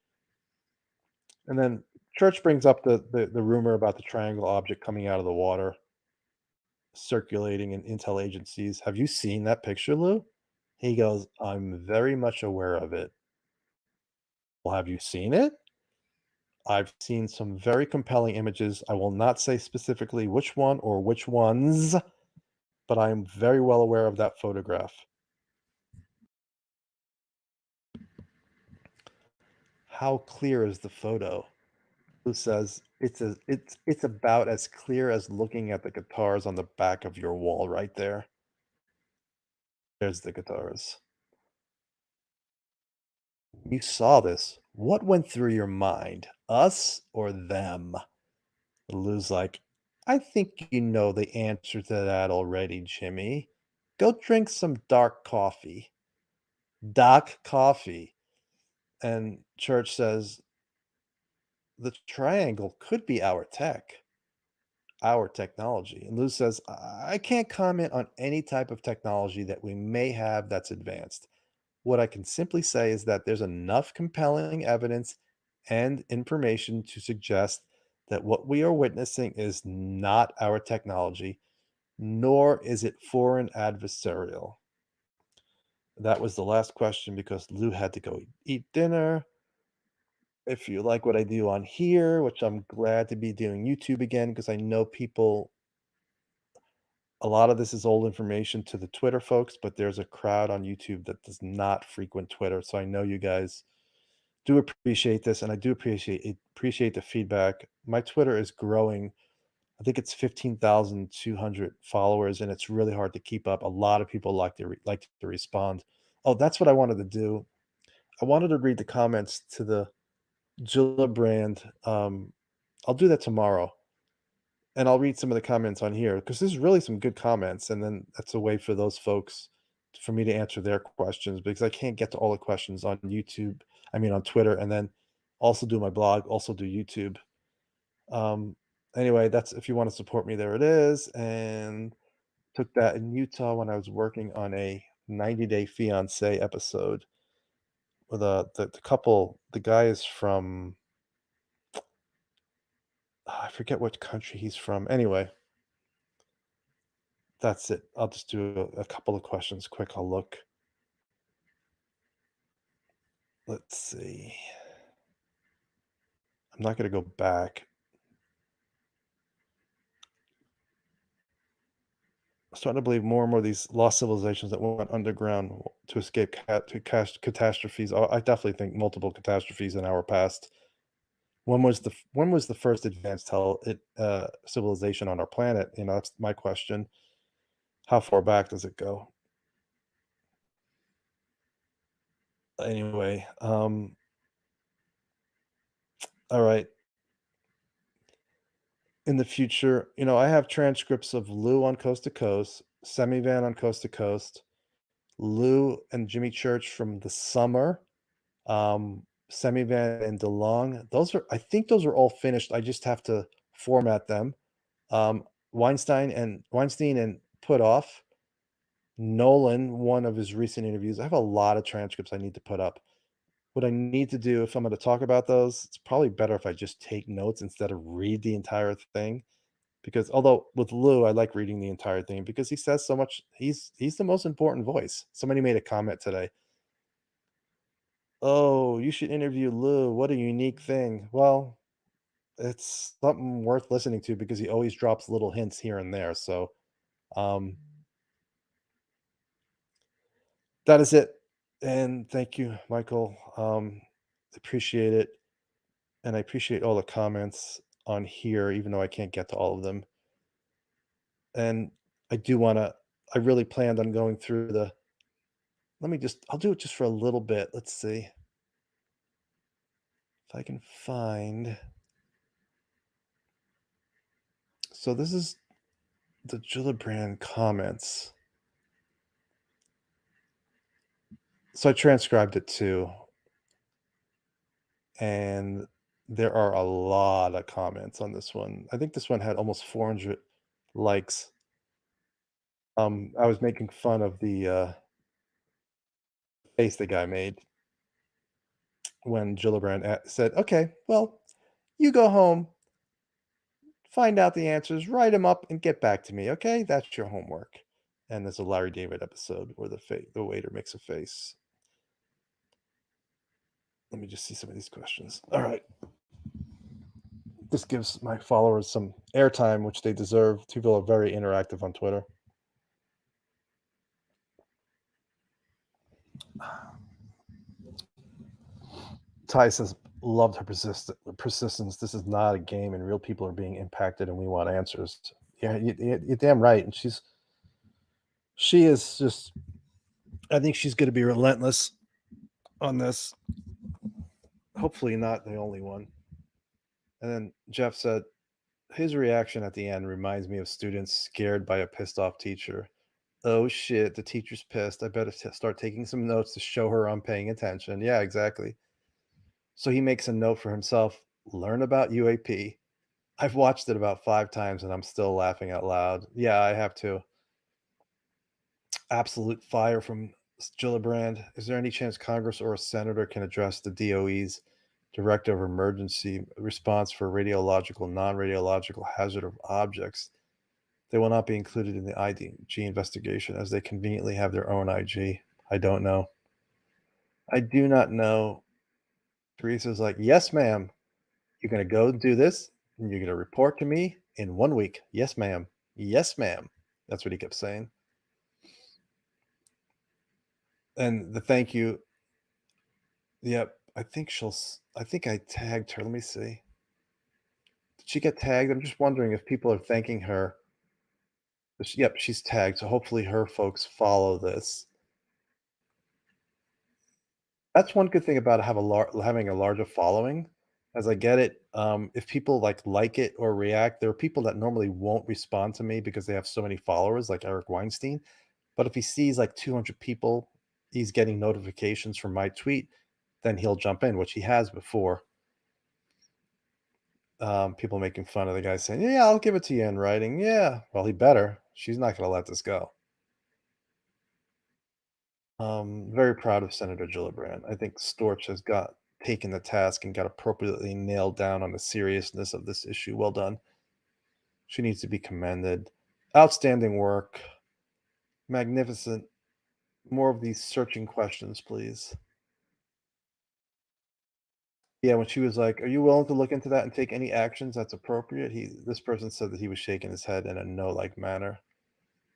And then Church brings up the rumor about the triangle object coming out of the water, circulating in intel agencies. Have you seen that picture, Lou? He goes, I'm very much aware of it. Well, have you seen it? I've seen some very compelling images. I will not say specifically which one or which ones, but I am very well aware of that photograph. How clear is the photo? Who says it's about as clear as looking at the guitars on the back of your wall right there. There's the guitars. You saw this. What went through your mind? Us or them? Lou's like, I think you know the answer to that already, Jimmy. Go drink some dark coffee. Doc coffee. And Church says, the triangle could be our technology. And Lou says, I can't comment on any type of technology that we may have that's advanced. What I can simply say is that there's enough compelling evidence and information to suggest that what we are witnessing is not our technology, nor is it foreign adversarial. That was the last question because Lou had to go eat dinner. If you like what I do on here, which I'm glad to be doing YouTube again because I know people, a lot of this is old information to the Twitter folks, but there's a crowd on YouTube that does not frequent Twitter. So I know you guys do appreciate this, and I do appreciate the feedback. My Twitter is growing. I think it's 15,200 followers, and it's really hard to keep up. A lot of people like to respond. Oh, that's what I wanted to do. I wanted to read the comments to the Gillibrand. I'll do that tomorrow, and I'll read some of the comments on here because there's really some good comments, and then that's a way for those folks for me to answer their questions because I can't get to all the questions on YouTube. I mean, on Twitter, and then also do my blog, also do YouTube. Um, anyway, that's if you want to support me, there it is. And took that in Utah when I was working on a 90-Day Fiancé episode with the couple. The guy is from I forget what country he's from. Anyway, that's it. I'll just do a couple of questions quick. I'll look. Let's see. I'm not going to go back. I'm starting to believe more and more of these lost civilizations that went underground to escape catastrophes. I definitely think multiple catastrophes in our past. When was the first advanced civilization on our planet? You know, that's my question. How far back does it go? Anyway, all right. In the future, you know, I have transcripts of Lou on Coast to Coast, Semivan on Coast to Coast, Lou and Jimmy Church from the summer, Semivan and DeLong. I think those are all finished. I just have to format them. Weinstein and Put Off. Nolan, one of his recent interviews. I have a lot of transcripts I need to put up. What I need to do if I'm going to talk about those, it's probably better if I just take notes instead of read the entire thing. Because although with Lou, I like reading the entire thing because he says so much. He's the most important voice. Somebody made a comment today. Oh, you should interview Lou. What a unique thing. Well, it's something worth listening to because he always drops little hints here and there. So, um, that is it. And thank you, Michael. Appreciate it. And I appreciate all the comments on here, even though I can't get to all of them. And I really planned on going through I'll do it just for a little bit. Let's see if I can find. So this is the Gillibrand comments. So I transcribed it too. And there are a lot of comments on this one. I think this one had almost 400 likes. I was making fun of the face the guy made when Gillibrand said, "Okay, well, you go home, find out the answers, write them up, and get back to me. Okay, that's your homework." And there's a Larry David episode where the waiter makes a face. Let me just see some of these questions. All right. This gives my followers some airtime, which they deserve. People are very interactive on Twitter. Ty says, loved her persistence. This is not a game, and real people are being impacted, and we want answers. Yeah, you're damn right. And she is just, I think she's going to be relentless on this. Hopefully not the only one. And then Jeff said, his reaction at the end reminds me of students scared by a pissed off teacher. Oh shit, the teacher's pissed. I better start taking some notes to show her I'm paying attention. Yeah, exactly. So he makes a note for himself, learn about UAP. I've watched it about 5 times and I'm still laughing out loud. Yeah, I have to. Absolute fire from Gillibrand. Is there any chance Congress or a senator can address the DOE's Directive of Emergency Response for Radiological, Non-Radiological Hazard of Objects? They will not be included in the IG investigation as they conveniently have their own IG. I don't know. I do not know. Teresa's like, yes, ma'am. You're going to go do this and you're going to report to me in 1 week. Yes, ma'am. Yes, ma'am. That's what he kept saying. And the thank you. Yep. I think I tagged her. Let me see. Did she get tagged? I'm just wondering if people are thanking her. Yep, she's tagged. So hopefully her folks follow this. That's one good thing about having a larger following, as I get it. If people like it or react, there are people that normally won't respond to me because they have so many followers, like Eric Weinstein. But if he sees like 200 people, he's getting notifications from my tweet, then he'll jump in, which he has before. People making fun of the guy saying, "Yeah, I'll give it to you in writing." Yeah, well, he better. She's not going to let this go. Very proud of Senator Gillibrand. I think Storch has got taken the task and got appropriately nailed down on the seriousness of this issue. Well done. She needs to be commended. Outstanding work. Magnificent. More of these searching questions, please. Yeah, when she was like, "Are you willing to look into that and take any actions that's appropriate?" This person said that he was shaking his head in a no-like manner.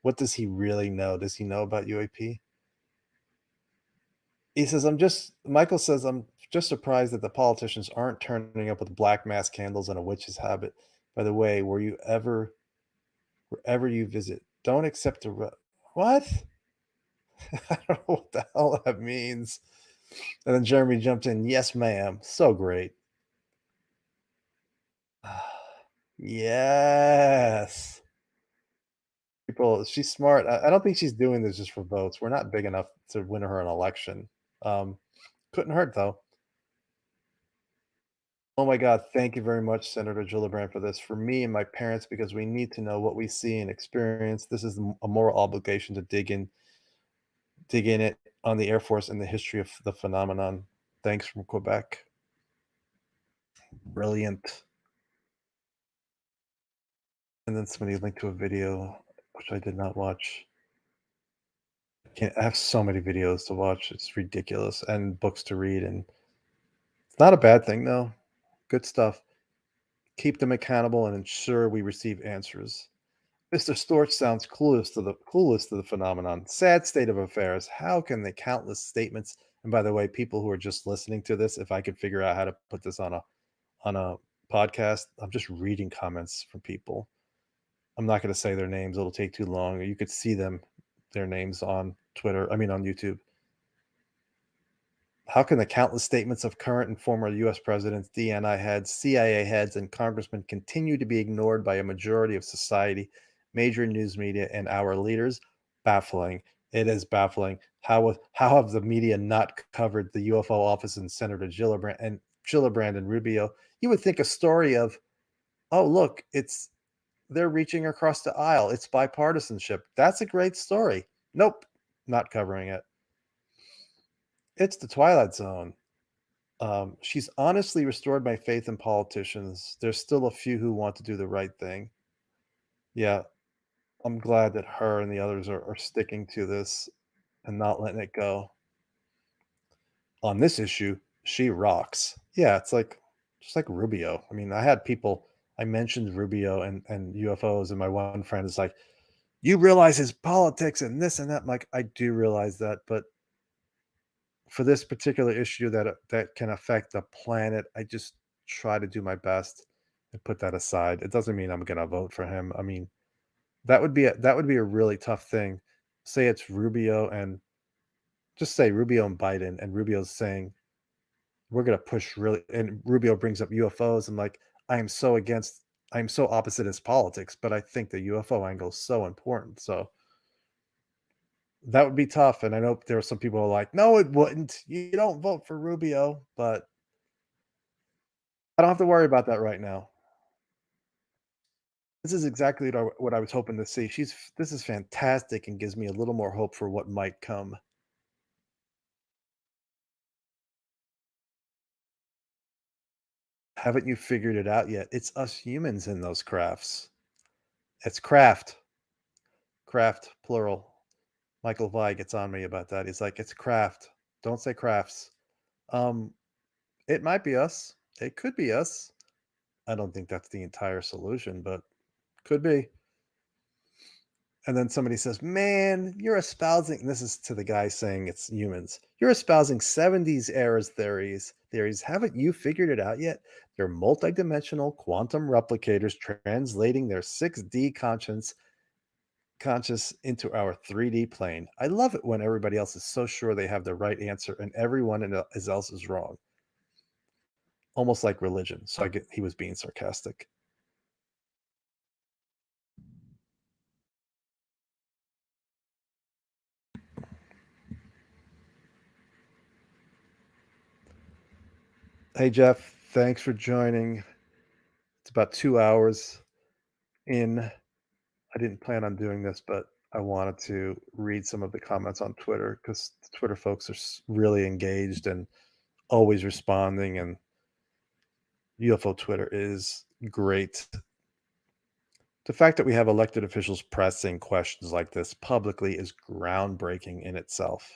What does he really know? Does he know about UAP? He says, Michael says, "I'm just surprised that the politicians aren't turning up with black mass candles and a witch's habit. By the way, wherever you visit, don't accept what?" I don't know what the hell that means. And then Jeremy jumped in, "Yes, ma'am." So great. Yes. She's smart. I don't think she's doing this just for votes. We're not big enough to win her an election. Um, couldn't hurt though. Oh my God, thank you very much, Senator Gillibrand, for this. For me and my parents, because we need to know what we see and experience. This is a moral obligation to dig in it on the Air Force and the history of the phenomenon. Thanks from Quebec. Brilliant. And then somebody linked to a video, which I did not watch. I have so many videos to watch. It's ridiculous, and books to read, and it's not a bad thing though. Good stuff. Keep them accountable and ensure we receive answers. Mr. Storch sounds clueless to the phenomenon. Sad state of affairs. How can the countless statements, and by the way, people who are just listening to this, if I could figure out how to put this on a podcast, I'm just reading comments from people. I'm not going to say their names, it'll take too long. You could see their names on Twitter, I mean on YouTube. How can the countless statements of current and former US presidents, DNI heads, CIA heads, and congressmen continue to be ignored by a majority of society, major news media, and our leaders? Baffling. It is baffling. How have the media not covered the UFO office and Senator Gillibrand and Rubio? You would think a story of, oh look, they're reaching across the aisle. It's bipartisanship. That's a great story. Nope, not covering it. It's the Twilight Zone. She's honestly restored my faith in politicians. There's still a few who want to do the right thing. Yeah, I'm glad that her and the others are sticking to this and not letting it go. On this issue, she rocks. Yeah, it's like just like Rubio. I mean, I mentioned Rubio and UFOs, and my one friend is like, "You realize his politics and this and that." I'm like, I do realize that, but for this particular issue that can affect the planet, I just try to do my best and put that aside. It doesn't mean I'm gonna vote for him. I mean, that would be a really tough thing. Say it's Rubio and just say Rubio and Biden, and Rubio's saying we're gonna push really, and Rubio brings up UFOs, and like I'm so opposite his politics, but I think the UFO angle is so important. So that would be tough. And I know there are some people who are like, no, it wouldn't. You don't vote for Rubio, but I don't have to worry about that right now. This is exactly what I was hoping to see. This is fantastic and gives me a little more hope for what might come. Haven't you figured it out yet? It's us humans in those crafts. It's craft plural. Michael Vi gets on me about that. He's like, it's craft. Don't say crafts. Um, it might be us. It could be us. I don't think that's the entire solution, but could be. And then somebody says, "Man, you're espousing," and this is to the guy saying it's humans. "You're espousing 70s eras theories. Haven't you figured it out yet? They're multidimensional quantum replicators translating their 6D conscious into our 3D plane. I love it when everybody else is so sure they have the right answer and everyone else is wrong. Almost like religion." So I get he was being sarcastic. Hey, Jeff, thanks for joining. It's about 2 hours in. I didn't plan on doing this, but I wanted to read some of the comments on Twitter because Twitter folks are really engaged and always responding, and UFO Twitter is great. The fact that we have elected officials pressing questions like this publicly is groundbreaking in itself.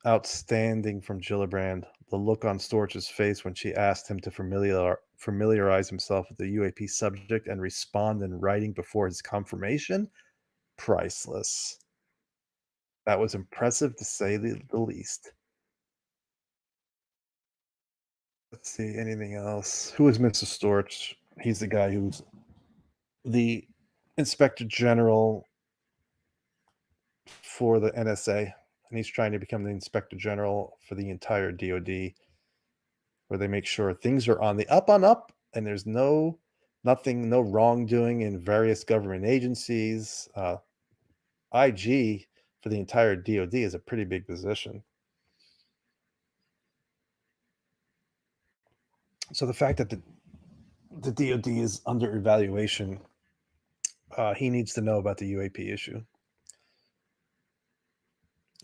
Outstanding from Gillibrand. The look on Storch's face when she asked him to familiarize himself with the UAP subject and respond in writing before his confirmation. Priceless. That was impressive to say the least. Let's see, anything else? Who is Mr. Storch? He's the guy who's the Inspector General for the NSA, and he's trying to become the Inspector General for the entire DoD, where they make sure things are on the up and there's no wrongdoing in various government agencies. IG for the entire DoD is a pretty big position. So the fact that the DoD is under evaluation, he needs to know about the UAP issue.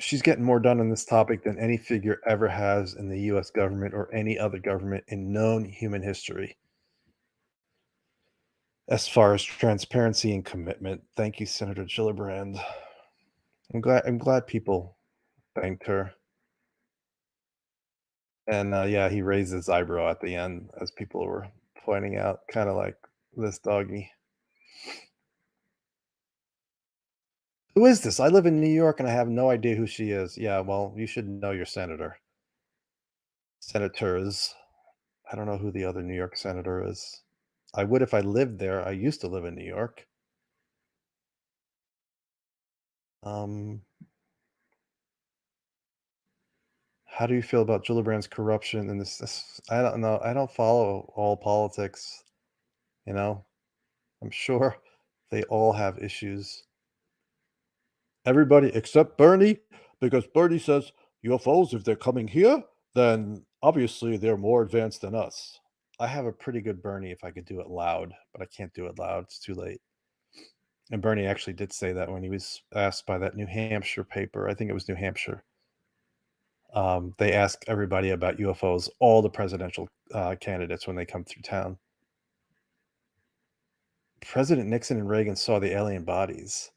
She's getting more done on this topic than any figure ever has in the US government or any other government in known human history. As far as transparency and commitment, thank you, Senator Gillibrand. I'm glad people thanked her. And yeah, he raised his eyebrow at the end as people were pointing out, kind of like this doggy. Who is this? I live in New York and I have no idea who she is. Yeah, well, you should know your senator. Senators. I don't know who the other New York senator is. I would if I lived there. I used to live in New York. How do you feel about Gillibrand's corruption and this? I don't know. I don't follow all politics. You know, I'm sure they all have issues. Everybody except Bernie, because Bernie says UFOs, if they're coming here, then obviously they're more advanced than us. I have a pretty good Bernie if I could do it loud, but I can't do it loud. It's too late. And Bernie actually did say that when he was asked by that New Hampshire paper. I think it was New Hampshire. They ask everybody about UFOs, all the presidential candidates when they come through town. President Nixon and Reagan saw the alien bodies.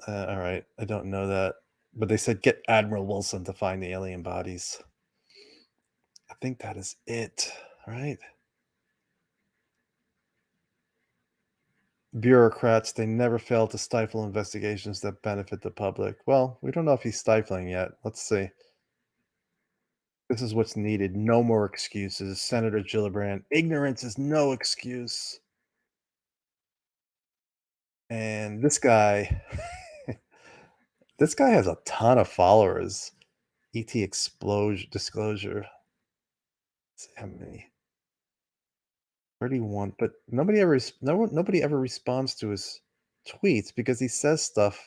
All right, I don't know that, but they said get Admiral Wilson to find the alien bodies. I think that is it, right? Bureaucrats, they never fail to stifle investigations that benefit the public. Well, we don't know if he's stifling yet. Let's see. This is what's needed. No more excuses. Senator Gillibrand, ignorance is no excuse. And this guy, this guy has a ton of followers. ET explosion disclosure. Let's see how many. 31, but nobody ever responds to his tweets because he says stuff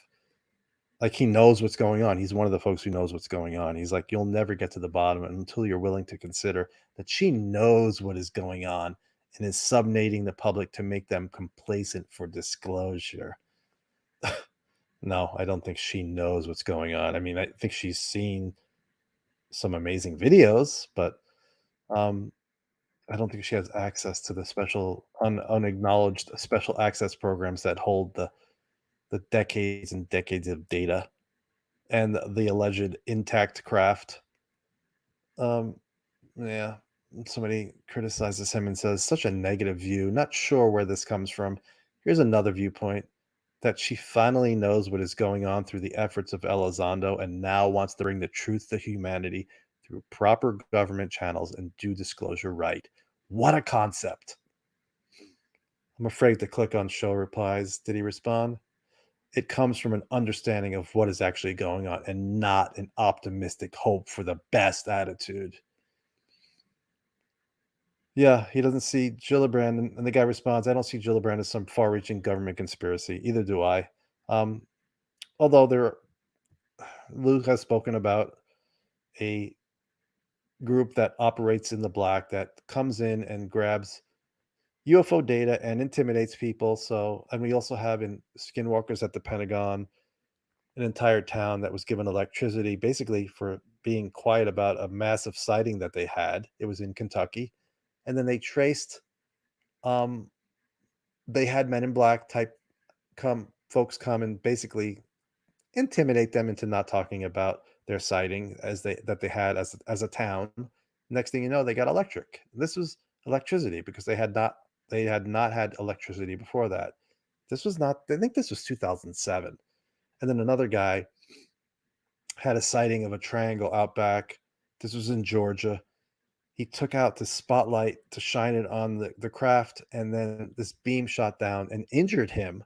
like he knows what's going on. He's one of the folks who knows what's going on. He's like, you'll never get to the bottom until you're willing to consider that she knows what is going on and is subnating the public to make them complacent for disclosure. No, I don't think she knows what's going on. I mean, I think she's seen some amazing videos, but I don't think she has access to the special unacknowledged special access programs that hold the decades and decades of data and the alleged intact craft. Yeah, somebody criticizes him and says such a negative view. Not sure where this comes from. Here's another viewpoint that she finally knows what is going on through the efforts of Elizondo and now wants to bring the truth to humanity through proper government channels and due disclosure right. What a concept. I'm afraid to click on show replies. Did he respond? It comes from an understanding of what is actually going on and not an optimistic hope for the best attitude. Yeah, he doesn't see Gillibrand, and the guy responds, I don't see Gillibrand as some far-reaching government conspiracy. Either do I. Although Luke has spoken about a group that operates in the black that comes in and grabs UFO data and intimidates people. So, and we also have in skinwalkers at the Pentagon, an entire town that was given electricity basically for being quiet about a massive sighting that they had. It was in Kentucky. And then they traced, um, they had Men in Black type folks come and basically intimidate them into not talking about their sighting that they had as a town. Next thing you know, they got electric. This was electricity because they had not had electricity before that. This was not. I think this was 2007. And then another guy had a sighting of a triangle out back. This was in Georgia. He took out the spotlight to shine it on the craft, and then this beam shot down and injured him.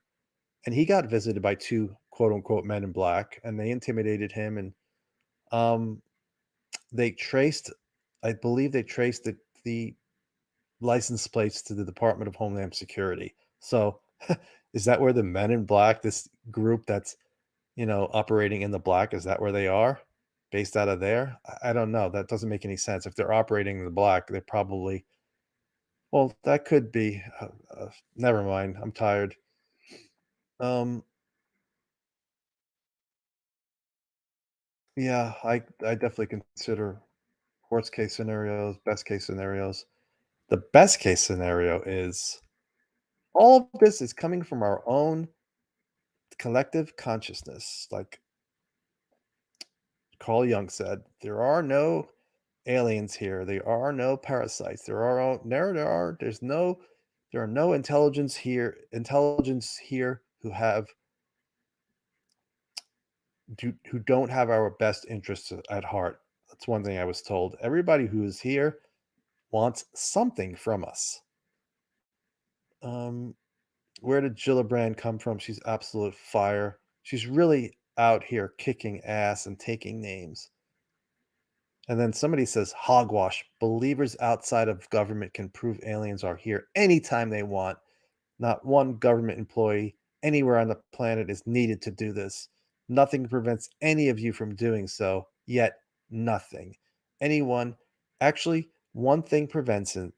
And he got visited by two quote unquote men in black, and they intimidated him. And um, they traced, I believe, they traced the license plates to the Department of Homeland Security. So, is that where the Men in Black, this group that's operating in the black, is that where they are? Based out of there? I don't know. That doesn't make any sense. If they're operating in the black, they probably, well, that could be. Never mind. I'm tired. Um, yeah, I definitely consider worst case scenarios, best case scenarios. The best case scenario is all of this is coming from our own collective consciousness. Like Carl Jung said, there are no aliens here. There are no parasites. There are no intelligence here who don't have our best interests at heart. That's one thing I was told. Everybody who is here wants something from us. Um, where did Gillibrand come from? She's absolute fire. She's really out here kicking ass and taking names. And then somebody says, hogwash. Believers outside of government can prove aliens are here anytime they want. Not one government employee anywhere on the planet is needed to do this. Nothing prevents any of you from doing so, yet nothing. Anyone, actually, one thing prevents it.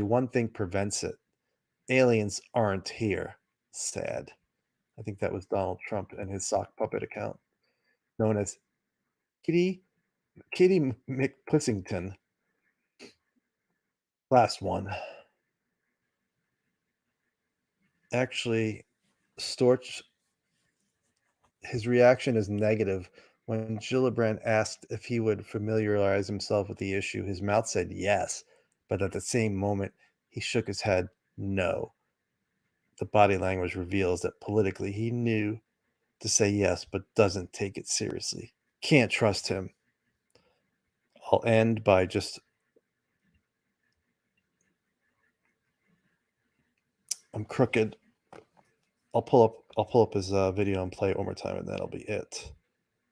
One thing prevents it. Aliens aren't here. Sad. I think that was Donald Trump and his sock puppet account, known as Kitty McPussington. Last one. Actually, Storch, his reaction is negative. When Gillibrand asked if he would familiarize himself with the issue, his mouth said yes, but at the same moment, he shook his head no. The body language reveals that politically he knew to say yes, but doesn't take it seriously. Can't trust him. I'll end by just I'm crooked. I'll pull up his video and play it one more time, and that'll be it.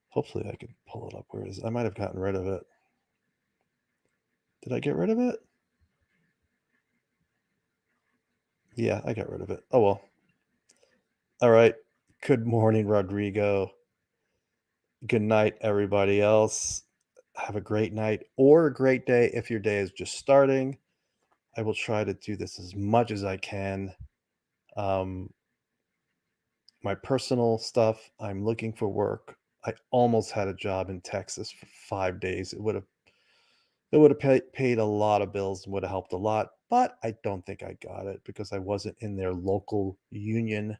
Hopefully, I can pull it up. Where is it? I might have gotten rid of it. Did I get rid of it? Yeah, I got rid of it. Oh well. All right. Good morning, Rodrigo. Good night, everybody else. Have a great night or a great day if your day is just starting. I will try to do this as much as I can. My personal stuff, I'm looking for work. I almost had a job in Texas for 5 days. It would have paid a lot of bills and would have helped a lot, but I don't think I got it because I wasn't in their local union.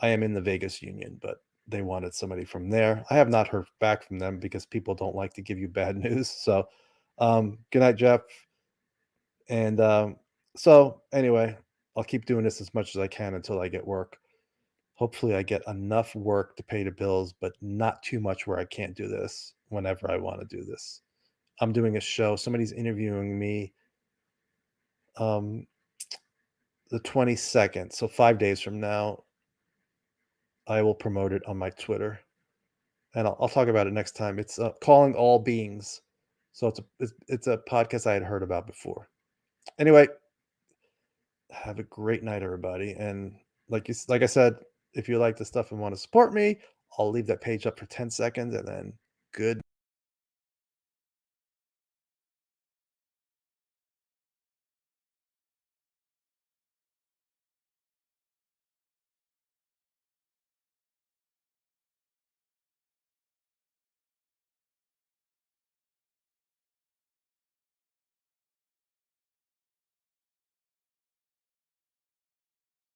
I am in the Vegas union, but they wanted somebody from there. I have not heard back from them because people don't like to give you bad news. So, good night, Jeff. And so, anyway, I'll keep doing this as much as I can until I get work. Hopefully, I get enough work to pay the bills, but not too much where I can't do this whenever I want to do this. I'm doing a show. Somebody's interviewing me the 22nd. So 5 days from now, I will promote it on my Twitter. And I'll talk about it next time. It's Calling All Beings. So it's a podcast I had heard about before. Anyway, have a great night, everybody. And like I said, if you like the stuff and want to support me, I'll leave that page up for 10 seconds and then good